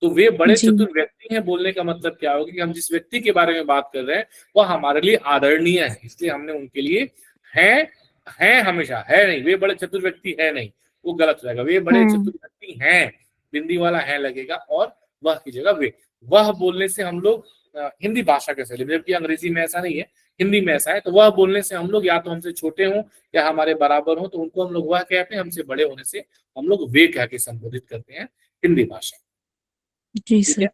Speaker 1: तो वे बड़े
Speaker 3: जी।
Speaker 1: चतुर व्यक्ति हैं बोलने का मतलब क्या होगा कि हम जिस व्यक्ति के बारे में बात कर रहे हैं वह हमारे लिए आदरणीय है, इसलिए हमने उनके लिए है हमेशा, है नहीं, वे बड़े चतुर व्यक्ति है नहीं, वो गलत हो जाएगा। वे बड़े चतुर व्यक्ति हैं, बिंदी वाला है लगेगा, और वह की जगह वे। वह बोलने से हम लोग हिंदी भाषा के शैली में, जबकि अंग्रेजी में ऐसा नहीं है, हिंदी में ऐसा है। तो वह बोलने से हम लोग या तो हमसे छोटे हों या हमारे बराबर हों, तो उनको हम लोग वह कहते हैं। हमसे बड़े होने से हम लोग वे कह के संबोधित करते हैं हिंदी भाषा।
Speaker 3: जी
Speaker 1: ठीक
Speaker 3: सर।
Speaker 1: है।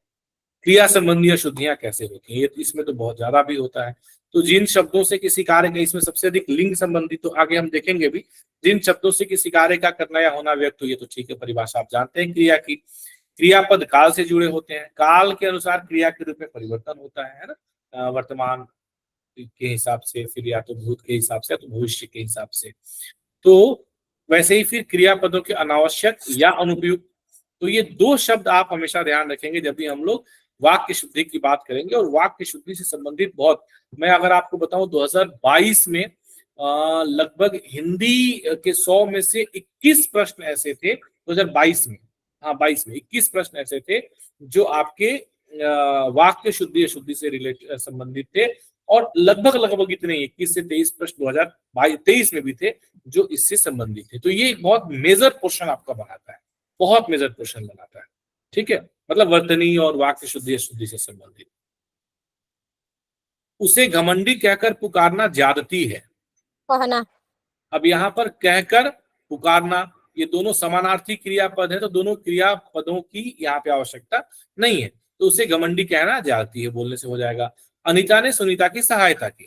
Speaker 1: क्रिया संबंधी अशुद्धियां कैसे होती हैं, ये इसमें तो बहुत ज्यादा भी होता है। तो जिन शब्दों से किसी कार्य का, इसमें सबसे अधिक लिंग संबंधी तो आगे हम देखेंगे भी, जिन शब्दों से किसी कार्य का करना या होना व्यक्त हुई है, तो ठीक है, परिभाषा आप जानते हैं क्रिया की। क्रियापद काल से जुड़े होते हैं, काल के अनुसार क्रिया के रूप में परिवर्तन होता है ना, वर्तमान के हिसाब से, फिर या तो भूत के हिसाब से या तो भविष्य के हिसाब से। तो वैसे ही फिर क्रियापदों के अनावश्यक या अनुपयुक्त। तो ये 2 शब्द आप हमेशा ध्यान रखेंगे जब भी हम लोग वाक्य शुद्धि की बात करेंगे। और वाक्य शुद्धि से संबंधित बहुत, मैं अगर आपको बताऊं 2022 में लगभग हिंदी के 100 में से 21 प्रश्न ऐसे थे, 2022 में, हाँ 22 में 21 प्रश्न ऐसे थे जो आपके वाक्य शुद्धि अशुद्धि से संबंधित थे। और लगभग इतने 21 से 23 प्रश्न 2023 में भी थे जो इससे संबंधित थे। तो ये एक बहुत मेजर पोर्शन आपका बनाता है, बहुत मेजर पोर्शन बनाता है। ठीक है, मतलब वर्तनी और वाक्य शुद्धि अशुद्धि से संबंधित। उसे घमंडी कहकर पुकारना ज्यादती है।
Speaker 4: कहना।
Speaker 1: अब यहाँ पर कहकर पुकारना, ये दोनों समानार्थी क्रियापद है, तो दोनों क्रियापदों की यहाँ पे आवश्यकता नहीं है, तो उसे घमंडी कहना ज्यादती है बोलने से हो जाएगा। अनीता ने सुनीता की सहायता की।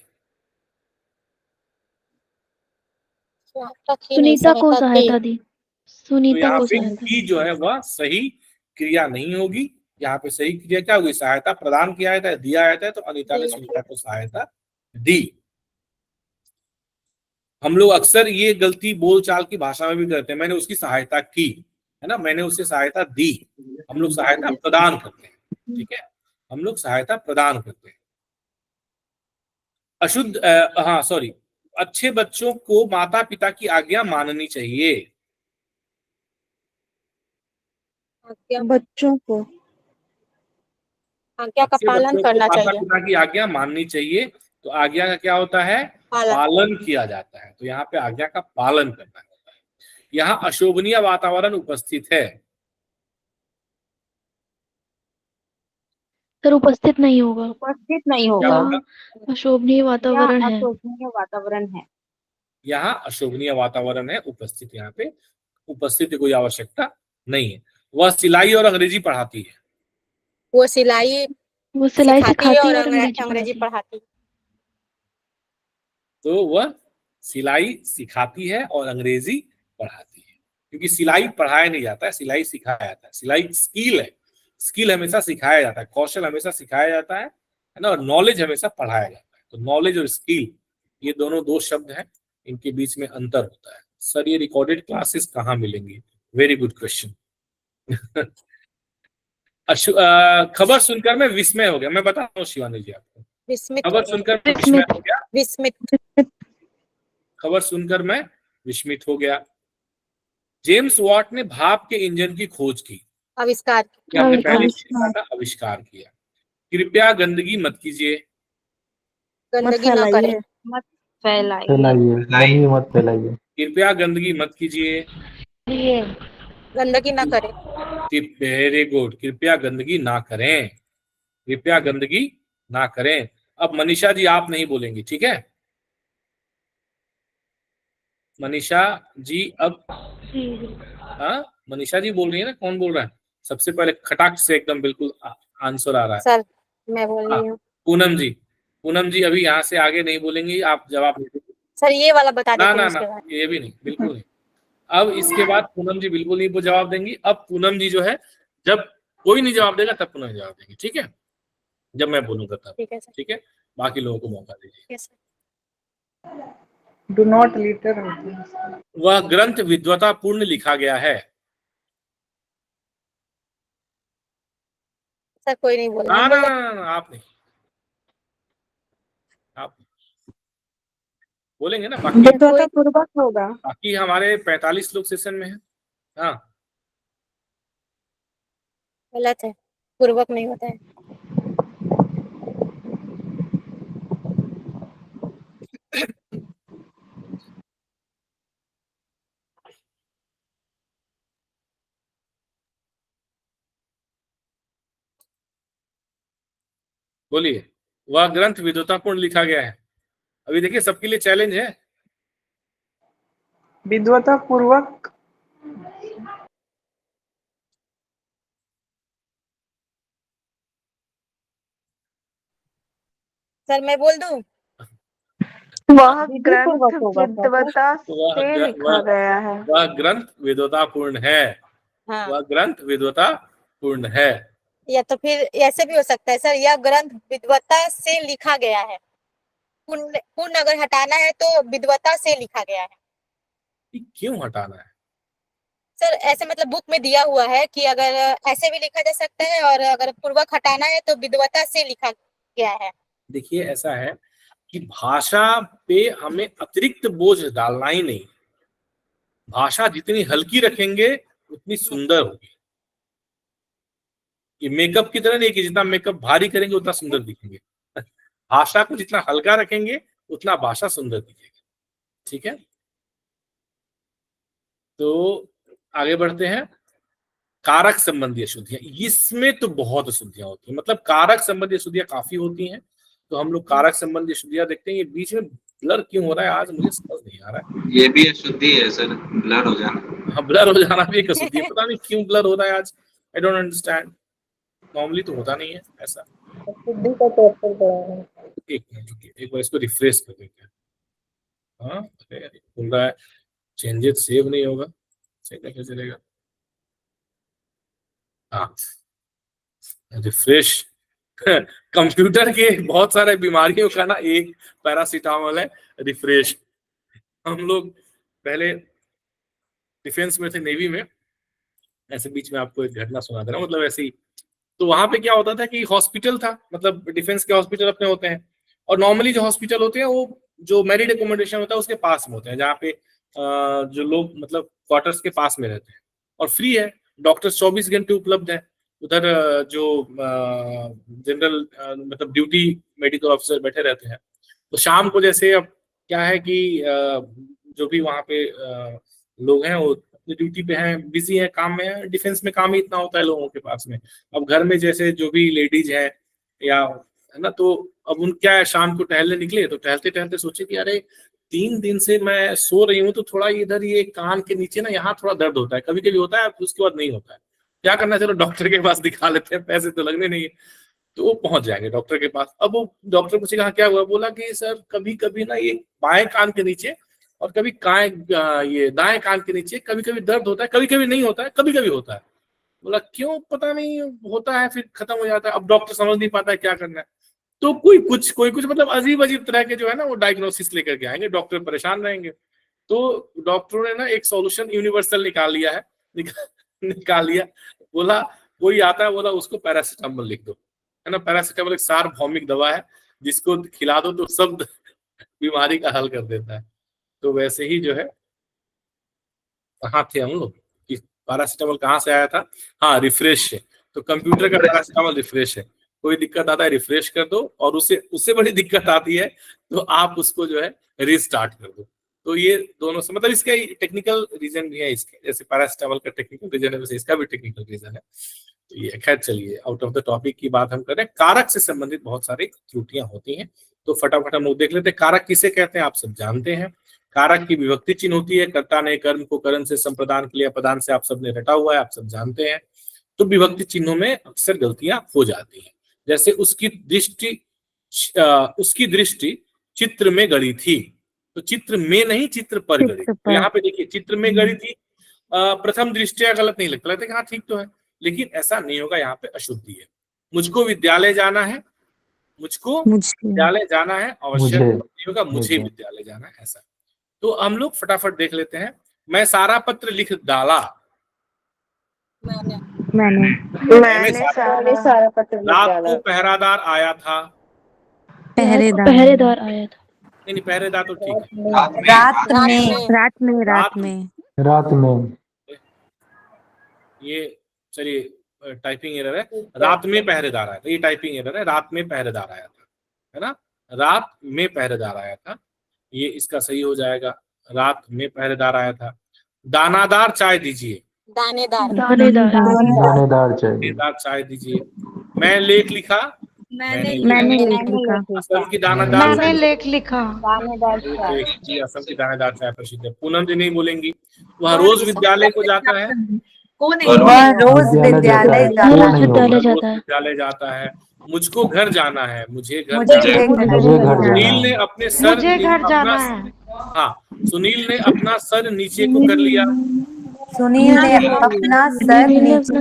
Speaker 2: सुनीता को सहायता दी।
Speaker 1: तो
Speaker 2: सुनीता
Speaker 1: यहाँ
Speaker 2: को
Speaker 1: पे
Speaker 2: सहायता
Speaker 1: की जो है वह सही क्रिया नहीं होगी। यहाँ पे सही क्रिया क्या होगी? सहायता प्रदान किया जाता है, दिया जाता है, तो अनीता ने सुनीता को सहायता दी। हम लोग अक्सर ये गलती बोलचाल की भाषा में भी करते हैं, मैंने उसकी सहायता की, है ना, मैंने उसे सहायता दी। हम लोग सहायता प्रदान करते हैं, ठीक है, हम लोग सहायता प्रदान करते हैं। अच्छे बच्चों को माता पिता की आज्ञा माननी चाहिए।
Speaker 4: आज्ञा
Speaker 8: बच्चों को
Speaker 4: आज्ञा का
Speaker 1: अच्छे
Speaker 4: पालन
Speaker 1: बच्चों को
Speaker 4: करना
Speaker 1: माता
Speaker 4: चाहिए।
Speaker 1: पिता की आज्ञा माननी चाहिए। तो आज्ञा का क्या होता है?
Speaker 4: पालन।
Speaker 1: पालन किया जाता है। तो यहाँ पे आज्ञा का पालन करना होता है। यहाँ अशोभनीय वातावरण उपस्थित है।
Speaker 2: सर उपस्थित नहीं होगा
Speaker 8: उपस्थित नहीं
Speaker 1: क्या
Speaker 8: होगा
Speaker 1: बोला?
Speaker 2: अशोभनीय
Speaker 8: या
Speaker 2: वातावरण है।
Speaker 8: अशोभनीय वातावरण है।
Speaker 1: यहाँ अशोभनीय वातावरण है, उपस्थित। यहाँ पे उपस्थित की कोई आवश्यकता नहीं है। वह सिलाई और अंग्रेजी पढ़ाती है।
Speaker 4: वो सिलाई
Speaker 2: वो सिलाई
Speaker 4: सिखाती है और
Speaker 2: अंग्रेजी
Speaker 4: अंग्रेजी पढ़ाती है।
Speaker 1: तो वह सिलाई सिखाती है और अंग्रेजी पढ़ाती है। क्योंकि सिलाई पढ़ाया नहीं जाता है, सिलाई सिखाया जाता है। सिलाई स्किल है। स्किल हमेशा सिखाया जाता है, कौशल हमेशा सिखाया जाता है ना। और नॉलेज हमेशा पढ़ाया जाता है। तो नॉलेज और स्किल, ये दोनों दो शब्द हैं, इनके बीच में अंतर होता है। सर ये रिकॉर्डेड क्लासेस कहाँ मिलेंगी? Very good question. खबर सुनकर मैं विस्मय हो गया। मैं बता रहा हूँ शिवानी जी आपको,
Speaker 4: विस्मित
Speaker 1: खबर सुनकर मैं विस्मय हो गया।
Speaker 4: विस्मित
Speaker 1: खबर सुनकर मैं विस्मित हो गया। जेम्स वॉट ने भाप के इंजन की खोज की।
Speaker 4: आविष्कार
Speaker 1: ये हमने पहले ही देखा था, आविष्कार किया। कृपया गंदगी मत कीजिए।
Speaker 4: गंदगी ना करे।
Speaker 8: मत फैलाइए।
Speaker 7: फैलाइए, गंदगी मत फैलाइए।
Speaker 1: कृपया गंदगी मत कीजिए।
Speaker 4: गंदगी ना करे।
Speaker 1: Very good. कृपया गंदगी ना करें। कृपया गंदगी ना करें। अब मनीषा जी आप नहीं बोलेंगी, ठीक है? मनीषा जी अब, हाँ मनीषा जी बोल रही है ना। कौन बोल रहा है सबसे पहले? खटाक से एकदम बिल्कुल आंसर आ रहा है।
Speaker 4: सर मैं बोल रही हूँ।
Speaker 1: पूनम जी। पूनम जी अभी यहाँ से आगे नहीं बोलेंगी, आप जवाब नहीं देंगे।
Speaker 4: सर ये वाला बता
Speaker 1: ना
Speaker 4: देते
Speaker 1: ना
Speaker 4: हैं
Speaker 1: ना,
Speaker 4: उसके बाद।
Speaker 1: ये भी नहीं, बिल्कुल नहीं। अब इसके बाद पूनम जी बिल्कुल नहीं जवाब देंगी। अब पूनम जी जो है, जब कोई नहीं जवाब देगा तब पूनम जवाब देंगी, ठीक है? जब मैं बोलूंगा तब,
Speaker 4: ठीक है सर।
Speaker 1: ठीक है? बाकी लोगों को मौका दीजिए।
Speaker 4: ठीक है सर।
Speaker 9: Do not litre.
Speaker 1: वह ग्रंथ विद्वतापूर्ण लिखा गया है।
Speaker 4: सर कोई नहीं बोल
Speaker 1: ना
Speaker 4: रहा।
Speaker 1: ना ना, ना, आप नहीं, आप बोलेंगे ना।
Speaker 8: विद्वतापूर्वक होगा।
Speaker 1: बाकी हमारे 45 लोग सेशन में हैं। हाँ
Speaker 4: गलत है, पूर्वक नहीं होता है।
Speaker 1: बोलिए। वह ग्रंथ विद्वतापूर्ण लिखा गया है। अभी देखिए सबके लिए चैलेंज है।
Speaker 9: विद्वता पूर्वक।
Speaker 4: सर मैं बोल दूं?
Speaker 5: वह ग्रंथ
Speaker 8: विद्वता
Speaker 5: विद्वता से लिखा गया है।
Speaker 1: वह ग्रंथ विद्वतापूर्ण है।
Speaker 4: हाँ।
Speaker 1: वह ग्रंथ विद्वतापूर्ण है।
Speaker 4: या तो फिर ऐसे भी हो सकता है सर, यह ग्रंथ विद्वता से लिखा गया है। पूर्ण अगर हटाना है तो विद्वता से लिखा गया है।
Speaker 1: क्यों हटाना है?
Speaker 4: सर ऐसे मतलब बुक में दिया हुआ है कि अगर ऐसे भी लिखा जा सकता है, और अगर पूर्वक हटाना है तो विद्वता से लिखा गया है।
Speaker 1: देखिए ऐसा है कि भाषा पे हमें अतिरिक्त बोझ डालना ही नहीं। भाषा जितनी हल्की रखेंगे उतनी सुंदर होगी। ये मेकअप की तरह नहीं कि जितना मेकअप भारी करेंगे उतना सुंदर दिखेंगे। भाषा को जितना हल्का रखेंगे उतना भाषा सुंदर दिखेगी, ठीक है? तो आगे बढ़ते हैं। कारक संबंधी अशुद्धियां, इसमें तो बहुत अशुद्धियां होती हैं। मतलब कारक संबंधी अशुद्धियां काफी होती हैं। तो हम लोग कारक संबंधी अशुद्धियां देखते हैं। ये बीच में ब्लर क्यों हो रहा है आज मुझे समझ नहीं आ रहा है।
Speaker 6: ये भी अशुद्धि है सर, ब्लर हो जाना।
Speaker 1: हाँ ब्लर हो जाना भी एक अशुद्धि है। पता नहीं क्यों ब्लर हो रहा है आज। I don't understand. नॉर्मली तो होता नहीं है ऐसा। एक मिनट रुकिए, एक बार इसको रिफ्रेश कर देते हैं। हाँ बोल रहा है चेंजेस सेव नहीं होगा। कैसे चलेगा? हाँ रिफ्रेश। कंप्यूटर के बहुत सारे बीमारियों का ना एक पैरासीटामोल है रिफ्रेश। हम लोग पहले डिफेंस में थे, नेवी में। ऐसे बीच में आपको एक घटना सुना दे रहा हूँ, मतलब ऐसे ही। तो वहां पे क्या होता था कि हॉस्पिटल था, मतलब डिफेंस के हॉस्पिटल अपने होते हैं। और नॉर्मली जो हॉस्पिटल होते हैं वो जो मेरिड एकोमोडेशन होता है उसके पास में होते हैं, जहाँ पे जो लोग मतलब क्वार्टर्स के पास में रहते हैं और फ्री है। डॉक्टर 24 घंटे उपलब्ध है। उधर जो जनरल मतलब ड्यूटी मेडिकल ऑफिसर बैठे रहते हैं, तो शाम को जैसे अब क्या है कि जो भी वहाँ पे लोग हैं वो अपनी ड्यूटी पे हैं, बिजी हैं, काम में है, डिफेंस में काम ही इतना होता है लोगों के पास में। अब घर में जैसे जो भी लेडीज है या है ना, तो अब उन क्या है, शाम को टहलने निकले तो टहलते टहलते सोचे कि अरे 3 दिन से मैं सो रही हूँ तो थोड़ा इधर ये कान के नीचे ना यहाँ थोड़ा दर्द होता है, कभी कभी होता है, उसके बाद नहीं होता है, क्या करना है, चलो डॉक्टर के पास दिखा लेते हैं, पैसे तो लगने नहीं है। तो वो पहुंच जाएंगे डॉक्टर के पास। अब वो डॉक्टर पूछेगा क्या हुआ, बोला कि सर कभी कभी ना ये बाएं कान के नीचे और कभी ये दाएं कान के नीचे कभी कभी दर्द होता है, कभी कभी नहीं होता है, कभी कभी होता है। बोला क्यों, पता नहीं होता है, फिर खत्म हो जाता है। अब डॉक्टर समझ नहीं पाता है क्या करना है, तो कोई कुछ मतलब अजीब अजीब तरह के जो है ना वो डायग्नोसिस लेकर के आएंगे, डॉक्टर परेशान रहेंगे। तो डॉक्टरों ने ना एक सॉल्यूशन यूनिवर्सल निकाल लिया है, निकाल लिया। बोला कोई आता है, बोला उसको पैरासीटामोल लिख दो, है ना। पैरासीटामोल एक सार्वभौमिक दवा है, जिसको खिला दो तो सब बीमारी का हल कर देता है। तो वैसे ही जो है, कहाँ थे हम लोग कि पैरासीटामोल कहाँ से आया था, हाँ रिफ्रेश से। तो कंप्यूटर का पैरासीटामोल रिफ्रेश है, कोई दिक्कत आता है रिफ्रेश कर दो, और उससे बड़ी दिक्कत आती है तो आप उसको जो है रिस्टार्ट कर दो। तो ये दोनों से मतलब इसका टेक्निकल रीजन भी है इसके, जैसे पैरासीटामोल का टेक्निकल रीजन है वैसे इसका भी टेक्निकल रीजन है। तो ये खैर चलिए, आउट ऑफ द टॉपिक की बात हम कर रहे हैं। कारक से संबंधित बहुत सारी त्रुटियां होती हैं, तो फटाफट हम लोग देख लेते हैं। कारक किसे कहते हैं आप सब जानते हैं। कारक की विभक्ति चिन्ह होती है, कर्ता ने कर्म को करण से संप्रदान के लिए अपदान से आप सबने रटा हुआ है, आप सब जानते हैं। तो विभक्ति चिन्हों में अक्सर गलतियां हो जाती हैं, जैसे उसकी दृष्टि चित्र में गड़ी थी, तो चित्र में नहीं चित्र पर गड़ी। तो यहाँ पे देखिए चित्र में गड़ी थी, प्रथम दृष्टया गलत नहीं लगता, लगता है कि हाँ ठीक तो है, लेकिन ऐसा नहीं होगा, यहाँ पे अशुद्धि है। मुझको विद्यालय जाना है, मुझको विद्यालय जाना है, आवश्यक नहीं होगा मुझे विद्यालय जाना है, ऐसा। तो हम लोग फटाफट देख लेते हैं। मैं सारा पत्र लिख डाला, मैंने
Speaker 2: सारा पत्र
Speaker 1: रात को पहरादार आया था,
Speaker 2: पहरेदार आया था।
Speaker 1: नहीं पहरेदार तो ठीक है,
Speaker 7: रात में
Speaker 1: ये चलिए टाइपिंग एरर है, रात में पहरेदार आया था, ये टाइपिंग एरर है, रात में पहरेदार आया था, है ना, रात में पहरेदार आया था, ये इसका सही हो जाएगा, रात में पहरेदार आया था। दानादार चाय दीजिए,
Speaker 7: दानेदार चाहिए,
Speaker 1: चाय दीजिए। मैं लेख लिखा, असम की दानादार,
Speaker 5: मैंने लेख लिखा,
Speaker 1: असम की दानेदार चाय प्रसिद्ध है। पूनम जी नहीं बोलेंगी। वह रोज विद्यालय को जाता है,
Speaker 3: रोज विद्यालय
Speaker 1: जाता है। मुझको घर जाना है, मुझे घर
Speaker 3: मुझे
Speaker 1: जाना है। सुनील ने अपने सर
Speaker 5: मुझे घर जाना है।
Speaker 1: हाँ, सुनील ने अपना सर नीचे को कर लिया,
Speaker 3: सुनील ने अपना सर नीचे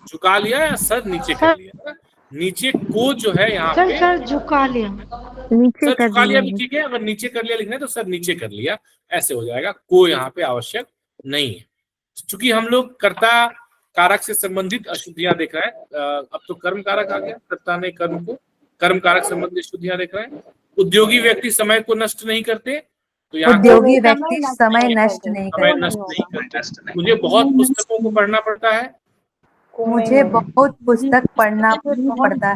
Speaker 1: झुका लिया या सर नीचे कर लिया। नीचे को जो है यहाँ पे
Speaker 5: सर झुका लिया,
Speaker 1: सर झुका लिया भी ठीक है, अगर नीचे कर लिया लिखना है तो सर नीचे कर लिया, ऐसे हो जाएगा। को यहाँ पे आवश्यक नहीं है। चूंकि हम लोग कर्ता कारक से संबंधित अशुद्धियां देख रहे हैं, अब तो कर्म कारक आ गया, कर्ता ने कर्म को कर्म कारक संबंधित अशुद्धियां देख रहे हैं। उद्योगी व्यक्ति समय को नष्ट नहीं करते, तो यहाँ
Speaker 3: उद्योगी व्यक्ति समय नष्ट नहीं
Speaker 1: करते। मुझे बहुत पुस्तकों को पढ़ना पड़ता है,
Speaker 3: मुझे बहुत पुस्तक पढ़ना पड़ता है,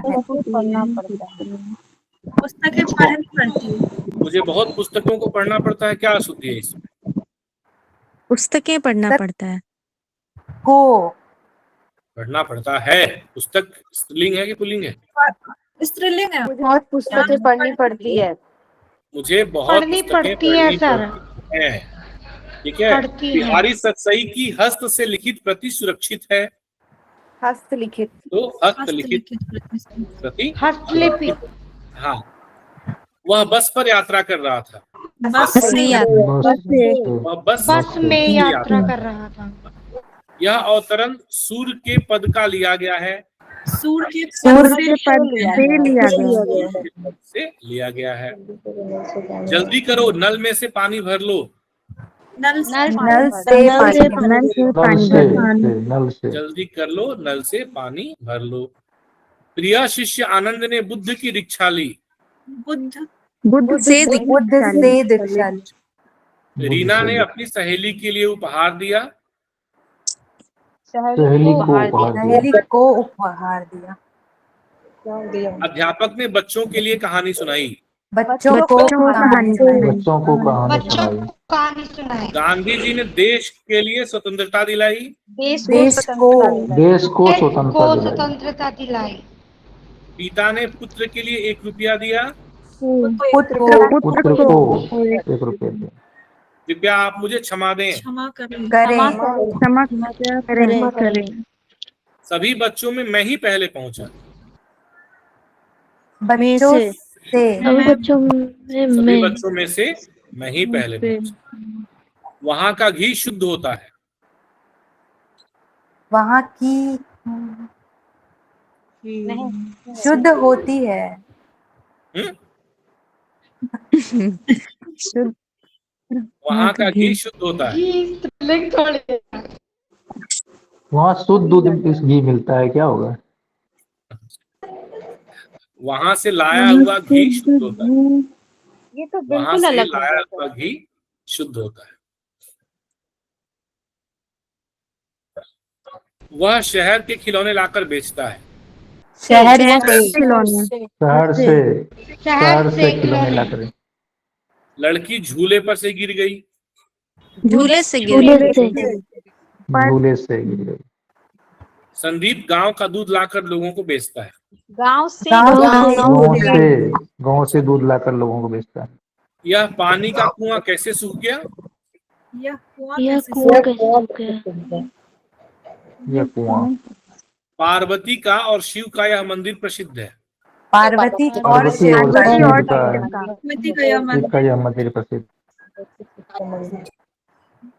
Speaker 1: मुझे बहुत पुस्तकों को पढ़ना पड़ता है, क्या अशुद्धि है इसमें?
Speaker 3: पुस्तकें पढ़ना पड़ता है, को
Speaker 1: पढ़ना पड़ता है। पुस्तक स्त्रीलिंग है कि पुल्लिंग है?
Speaker 8: स्त्रीलिंग है।
Speaker 2: बहुत पुस्तकें पढ़नी पड़ती है,
Speaker 1: मुझे बहुत
Speaker 5: पढ़नी
Speaker 1: पुस्तकें
Speaker 5: पड़ती है सर,
Speaker 1: है, ठीक है।
Speaker 5: पढ़ती है।
Speaker 1: बिहारी सतसई की हस्त से लिखित प्रति सुरक्षित है,
Speaker 2: हस्तलिखित,
Speaker 1: तो हस्तलिखित प्रति
Speaker 5: हस्तलिपि,
Speaker 1: हाँ। वह बस पर यात्रा कर रहा था,
Speaker 5: बस में यात्रा कर रहा था।
Speaker 1: यह अवतरण सूर्य के पद का लिया गया है,
Speaker 8: सूर्य के
Speaker 1: पद से लिया गया है। जल्दी करो, नल में से पानी भर लो,
Speaker 3: नल से
Speaker 1: जल्दी कर लो, नल से पानी भर लो। प्रिया शिष्य आनंद ने बुद्ध की दीक्षा ली,
Speaker 3: बुद्ध से दीक्षा ली।
Speaker 1: रीना ने अपनी सहेली के लिए उपहार दिया,
Speaker 7: सहेली को उपहार दिया।
Speaker 2: सहेली को उपहार दिया।
Speaker 1: अध्यापक ने बच्चों के लिए कहानी सुनाई।
Speaker 2: बच्चों को कहानी सुनाई।
Speaker 7: बच्चों को कहानी
Speaker 5: बच्चों
Speaker 7: सुनाई।
Speaker 5: को कहानी सुनाई।
Speaker 1: गांधी जी ने देश के लिए स्वतंत्रता दिलाई।
Speaker 2: देश को
Speaker 7: देश को
Speaker 5: देश को
Speaker 7: स्वतंत्रता दिलाई।
Speaker 5: स्वतंत्रता दिलाई।
Speaker 1: पिता ने पुत्र के लिए 1 रुपया दिया।
Speaker 2: पुत्र को
Speaker 7: पुत्र को 1 रुपया दिया।
Speaker 1: कृपया आप मुझे क्षमा दें।
Speaker 2: करें।
Speaker 1: सभी बच्चों में मैं ही पहले पहुंचा।
Speaker 2: बच्चों से
Speaker 1: सभी बच्चों में से मैं ही पहले पहुंचा। वहां का घी शुद्ध होता है।
Speaker 2: वहाँ की शुद्ध होती है।
Speaker 1: वहां का घी शुद्ध होता है।
Speaker 7: वहाँ शुद्ध दूध इस घी मिलता है, क्या होगा?
Speaker 1: वहां से लाया हुआ घी शुद्ध होता है।
Speaker 8: ये तो
Speaker 1: वहां
Speaker 8: बिल्कुल
Speaker 1: से
Speaker 8: अलग हो
Speaker 1: लाया
Speaker 8: गया
Speaker 1: हुआ घी शुद्ध होता है। वह शहर के खिलौने लाकर बेचता है।
Speaker 2: शहर
Speaker 7: से खिलौने लाकर।
Speaker 1: लड़की झूले पर से गिर गई।
Speaker 3: झूले से
Speaker 7: झूले से गिर गई।
Speaker 1: संदीप गांव का दूध लाकर लोगों को बेचता है।
Speaker 8: गांव से
Speaker 7: गांव से दूध लाकर लोगों को बेचता है।
Speaker 1: यह पानी का कुआं कैसे सूख गया?
Speaker 7: यह कुआं।
Speaker 1: पार्वती का और शिव का यह मंदिर प्रसिद्ध है।
Speaker 2: पार्वती और शिव
Speaker 7: शिव का यह मंदिर प्रसिद्ध।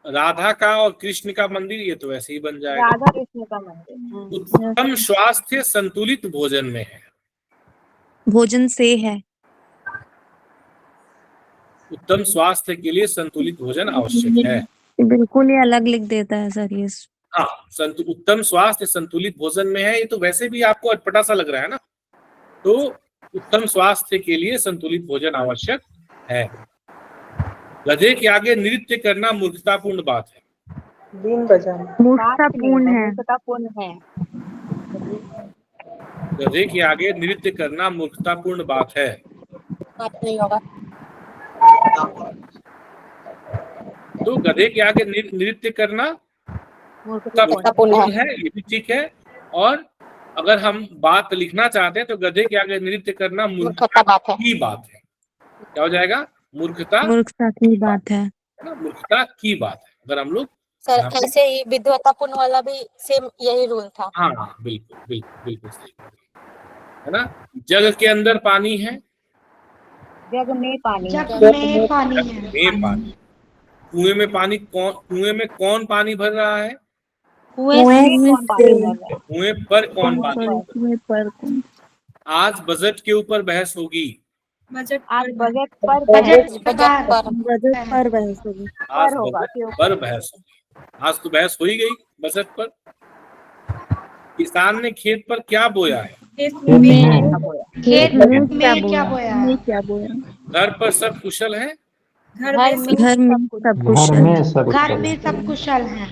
Speaker 1: राधा का और कृष्ण का मंदिर, ये तो वैसे ही बन जाएगा।
Speaker 8: राधा कृष्ण का मंदिर।
Speaker 1: उत्तम स्वास्थ्य संतुलित भोजन में है।
Speaker 3: भोजन से है।
Speaker 1: उत्तम स्वास्थ्य के लिए संतुलित भोजन आवश्यक है।
Speaker 3: बिल्कुल ये अलग लिख देता है सर ये।
Speaker 1: हाँ, उत्तम स्वास्थ्य संतुलित भोजन में है। ये तो वैसे भी आपको अटपटा सा लग रहा है ना। तो उत्तम स्वास्थ्य के लिए संतुलित भोजन आवश्यक है। गधे के आगे नृत्य करना मूर्खतापूर्ण बात है।
Speaker 9: बीन बजाना
Speaker 8: मूर्खतापूर्ण है।
Speaker 1: गधे के आगे नृत्य करना मूर्खतापूर्ण बात है।
Speaker 4: बात नहीं होगा।
Speaker 1: तो गधे के आगे नृत्य करना
Speaker 4: मूर्खतापूर्ण
Speaker 1: है, ये भी ठीक है। और अगर हम बात लिखना चाहते हैं तो गधे के आगे नृत्य करना मूर्खता की बात है। क्या हो जाएगा? मूर्खता
Speaker 3: की बात है।
Speaker 1: मूर्खता की बात है। अगर हम लोग
Speaker 4: सर ऐसे ही विद्वतापूर्ण वाला भी सेम यही रूल था।
Speaker 1: हाँ, बिल्कुल बिल्कुल बिल्कुल सही है ना। जग के अंदर पानी है।
Speaker 8: जग में पानी है।
Speaker 1: कुएं में कौन पानी भर रहा है? कुएं पर कौन पानी भर रहा है? आज बजट के ऊपर बहस होगी।
Speaker 8: आज बजट पर बहस होगी।
Speaker 1: आज बजट पर बहस होगी। आज तो बहस हो ही गई बजट पर। किसान ने खेत पर क्या बोया है?
Speaker 5: खेत में क्या बोया है?
Speaker 1: घर पर सब कुशल है।
Speaker 3: घर में
Speaker 5: सब कुशल हैं।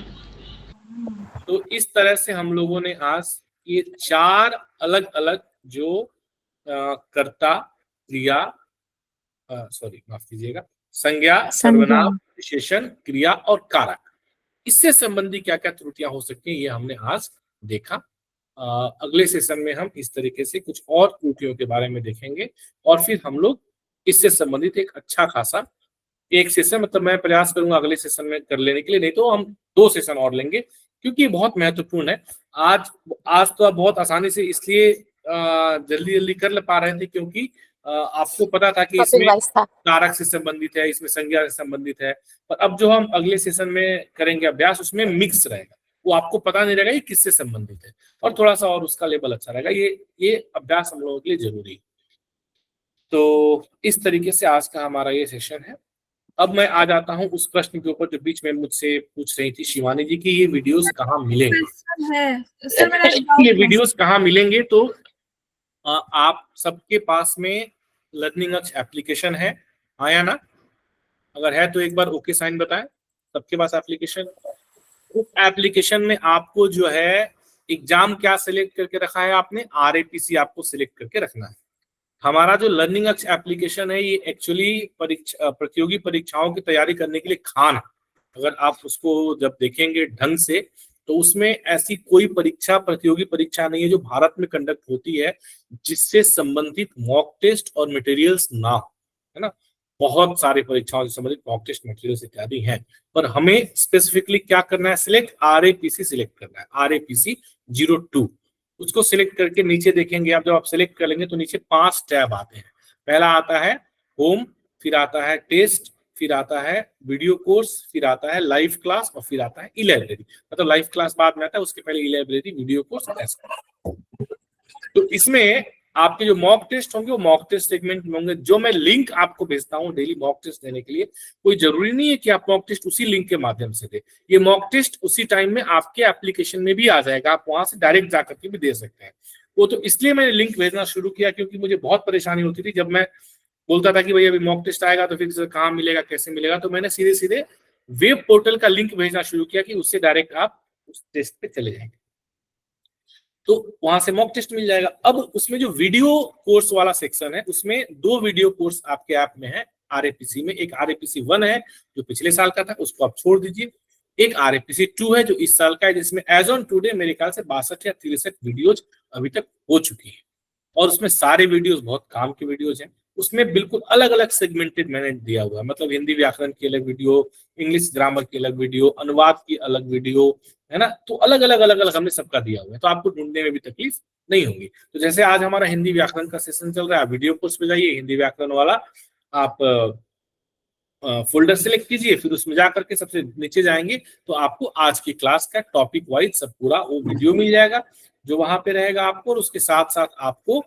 Speaker 1: तो इस तरह से हम लोगों ने आज ये 4 अलग अलग जो कर्ता, क्रिया, माफ कीजिएगा, संज्ञा, सर्वनाम, विशेषण, क्रिया और कारक, इससे संबंधी क्या क्या त्रुटियां हो सकती हैं, ये हमने आज देखा। अगले सेशन में हम इस तरीके से कुछ और त्रुटियों के बारे में देखेंगे और फिर हम लोग इससे संबंधित एक अच्छा खासा एक सेशन, मतलब मैं प्रयास करूंगा अगले सेशन में कर लेने के लिए, नहीं तो हम 2 सेशन और लेंगे क्योंकि ये बहुत महत्वपूर्ण है। आज तो आप बहुत आसानी से इसलिए जल्दी कर पा रहे थे क्योंकि आपको पता था कि इसमें कारक से संबंधित है, इसमें संज्ञा से संबंधित है। पर अब जो हम अगले सेशन में करेंगे अभ्यास, उसमें मिक्स रहेगा, वो आपको पता नहीं रहेगा ये किससे संबंधित है और थोड़ा सा और उसका लेवल अच्छा रहेगा। ये अभ्यास हम लोगों के लिए जरूरी है। तो इस तरीके से आज का हमारा ये सेशन है। अब मैं आ जाता हूं उस प्रश्न के ऊपर जो बीच में मुझसे पूछ रही थी शिवानी जी कि ये वीडियोस कहाँ मिलेंगे। ये वीडियोस कहाँ मिलेंगे? तो आप सबके पास में लर्निंग अक्ष एप्लीकेशन है, हाँ या ना? अगर है तो एक बार ओके साइन बताएं। सबके पास एप्लीकेशन उस एप्लीकेशन में आपको जो है एग्जाम क्या सिलेक्ट करके रखा है आपने, RAPC आपको सिलेक्ट करके रखना है। हमारा जो लर्निंग अक्ष एप्लीकेशन है ये एक्चुअली प्रतियोगी परीक्षाओं की तैयारी करने के लिए खान है। अगर आप उसको जब देखेंगे ढंग से तो उसमें ऐसी कोई परीक्षा प्रतियोगी परीक्षा नहीं है जो भारत में कंडक्ट होती है जिससे संबंधित मॉक टेस्ट और मटेरियल्स ना हो, है ना। बहुत सारे परीक्षाओं से संबंधित मॉक टेस्ट मटेरियल्स इत्यादि हैं, पर हमें स्पेसिफिकली क्या करना है, सिलेक्ट RAPC सिलेक्ट करना है, RAPC 02। उसको सिलेक्ट करके नीचे देखेंगे आप, जब आप सिलेक्ट कर लेंगे तो नीचे 5 टैब आते हैं। पहला आता है होम, फिर आता है टेस्ट, फिर आता है वीडियो कोर्स, फिर आता है लाइव क्लास और फिर आता है ई लाइब्रेरी। मतलब लाइव क्लास बाद में आता है, उसके पहले ई लाइब्रेरी, वीडियो कोर्स ऐसा। तो इसमें आपके जो मॉक टेस्ट होंगे वो मॉक टेस्ट सेगमेंट में होंगे। जो मैं लिंक आपको भेजता हूँ डेली मॉक टेस्ट देने के लिए, कोई जरूरी नहीं है कि आप मॉक टेस्ट उसी लिंक के माध्यम से दे। ये मॉक टेस्ट उसी टाइम में आपके एप्लीकेशन में भी आ जाएगा, आप वहां से डायरेक्ट जाकर के भी दे सकते हैं। वो तो इसलिए मैंने लिंक भेजना शुरू किया क्योंकि मुझे बहुत परेशानी होती थी जब मैं बोलता था कि भाई अभी मॉक टेस्ट आएगा तो फिर कहाँ मिलेगा, कैसे मिलेगा। तो मैंने सीधे सीधे वेब पोर्टल का लिंक भेजना शुरू किया कि उससे डायरेक्ट आप उस टेस्ट पे चले जाएंगे, तो वहां से मॉक टेस्ट मिल जाएगा। अब उसमें जो वीडियो कोर्स वाला सेक्शन है उसमें 2 वीडियो कोर्स आपके ऐप में है RAPC में। एक RAPC 1 है जो पिछले साल का था, उसको आप छोड़ दीजिए। एक RAPC 2 है जो इस साल का है, जिसमें एज ऑन टुडे मेरे ख्याल से 62 या 63 वीडियोज अभी तक हो चुकी है और उसमें सारे वीडियोज बहुत काम के वीडियोज हैं। उसमें बिल्कुल अलग अलग सेगमेंटेड मैंने दिया हुआ है, मतलब हिंदी व्याकरण की अलग वीडियो, इंग्लिश ग्रामर की अलग वीडियो, अनुवाद की अलग वीडियो, है ना। तो अलग अलग हमने सबका दिया हुआ है, तो आपको ढूंढने में भी तकलीफ नहीं होगी। तो जैसे आज हमारा हिंदी व्याकरण का सेशन चल रहा है, वीडियो कोर्स पे जाइए, हिंदी व्याकरण वाला आप फोल्डर सेलेक्ट कीजिए, फिर उसमें जाकर के सबसे नीचे जाएंगे तो आपको आज की क्लास का टॉपिक वाइज सब पूरा वो वीडियो मिल जाएगा जो वहां पे रहेगा आपको, और उसके साथ साथ आपको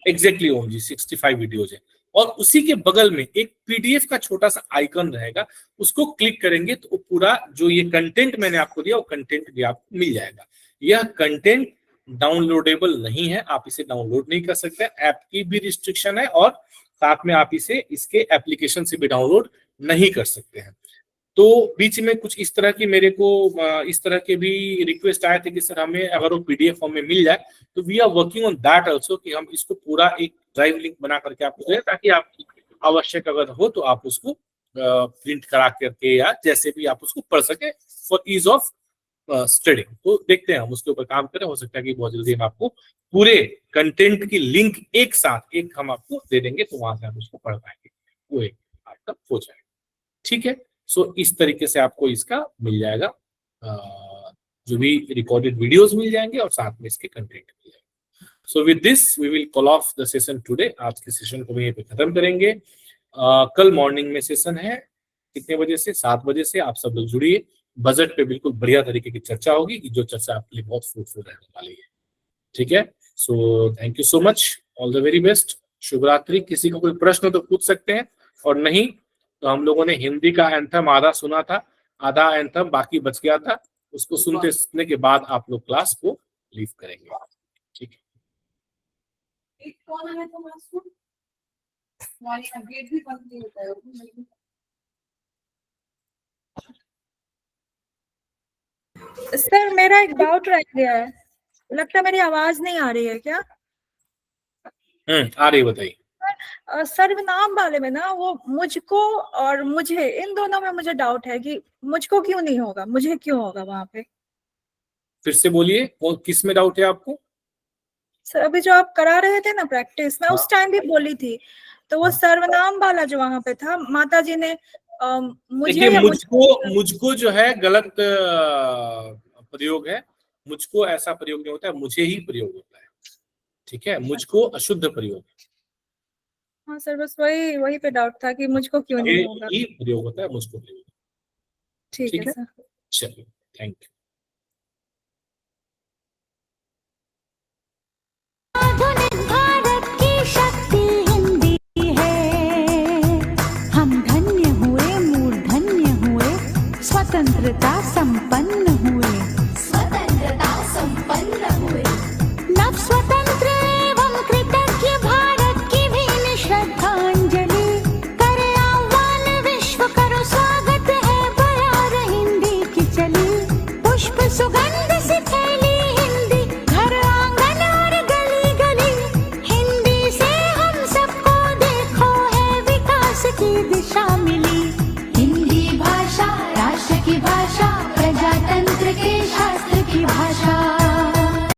Speaker 1: एग्जैक्टली ओनली 65 वीडियोज है। और उसी के बगल में एक PDF का छोटा सा आइकन रहेगा, उसको क्लिक करेंगे तो पूरा जो ये कंटेंट मैंने आपको दिया वो कंटेंट भी आपको मिल जाएगा। यह कंटेंट डाउनलोडेबल नहीं है, आप इसे डाउनलोड नहीं कर सकते, ऐप की भी रिस्ट्रिक्शन है और साथ में आप इसे इसके एप्लीकेशन से भी डाउनलोड नहीं कर सकते हैं। तो बीच में कुछ इस तरह की मेरे को इस तरह के भी रिक्वेस्ट आए थे कि सर हमें अगर वो PDF फॉर्म में मिल जाए तो we are working on that also, कि हम इसको पूरा एक ड्राइव लिंक बना करके आपको दें ताकि आप आवश्यक अगर हो तो आप उसको प्रिंट करा करके या जैसे भी आप उसको पढ़ सके फॉर ईज ऑफ स्टडिंग। तो देखते हैं हम उसके ऊपर काम करें, हो सकता है कि बहुत जल्दी हम आपको पूरे कंटेंट की लिंक एक साथ एक हम आपको दे देंगे, तो वहां से आप उसको पढ़ पाएंगे, वो एक आपका हो जाएगा। ठीक है, सो इस तरीके से आपको इसका मिल जाएगा, जो भी रिकॉर्डेड वीडियोस मिल जाएंगे और साथ में इसके कंटेंट मिल जाएंगे। So with this we will call off the session today. आज के सेशन को यहीं पे खत्म करेंगे। कल मॉर्निंग में सेशन है, कितने बजे से? 7 बजे से। आप सब लोग जुड़िए, बजट पे बिल्कुल बढ़िया तरीके की चर्चा होगी, जो चर्चा आपके लिए बहुत फ्रूटफुल रहने वाली है। ठीक है, so thank you so much, all the very best, शुभ रात्रि। किसी को कोई प्रश्न तो पूछ सकते हैं, और नहीं तो हम लोगों ने हिंदी का एंथम आधा सुना था, आधा एंथम बाकी बच गया था, उसको सुनने के बाद आप लोग क्लास को लीव करेंगे। ठीक है,
Speaker 10: सर मेरा एक डाउट रह गया है, लगता है मेरी आवाज नहीं आ रही है क्या?
Speaker 1: आ रही, बताइए।
Speaker 10: सर्वनाम वाले में ना वो मुझको और मुझे, इन दोनों में मुझे डाउट है कि मुझको क्यों नहीं होगा, मुझे क्यों होगा वहां पे।
Speaker 1: फिर से बोलिए, वो किस में डाउट है आपको?
Speaker 10: सर अभी जो आप करा रहे थे ना प्रैक्टिस, मैं उस टाइम भी बोली थी, तो वो सर्वनाम वाला जो वहां पे था, माता जी ने मुझे
Speaker 1: मुझको जो है गलत प्रयोग है। मुझको ऐसा प्रयोग नहीं होता है, मुझे ही प्रयोग होता है। ठीक है, मुझको अशुद्ध प्रयोग है।
Speaker 10: हाँ सर, बस वही पे डाउट था कि मुझको क्यों नहीं होगा।
Speaker 1: ही प्रयोग होता है, मुझको प्रयोग।
Speaker 10: ठीक है सर,
Speaker 1: चलिए, थैंक यू।
Speaker 11: भारत की शक्ति हिंदी है, हम धन्य हुए, मूर्धन्य हुए, स्वतंत्रता संपन्न हुए, स्वतंत्रता संपन्न हुए, नव स्वतंत्र एवं कृतज्ञ भारत की भी श्रद्धांजलि, करे आह्वान विश्व करो स्वागत है, बयार हिंदी की चली, की भाषा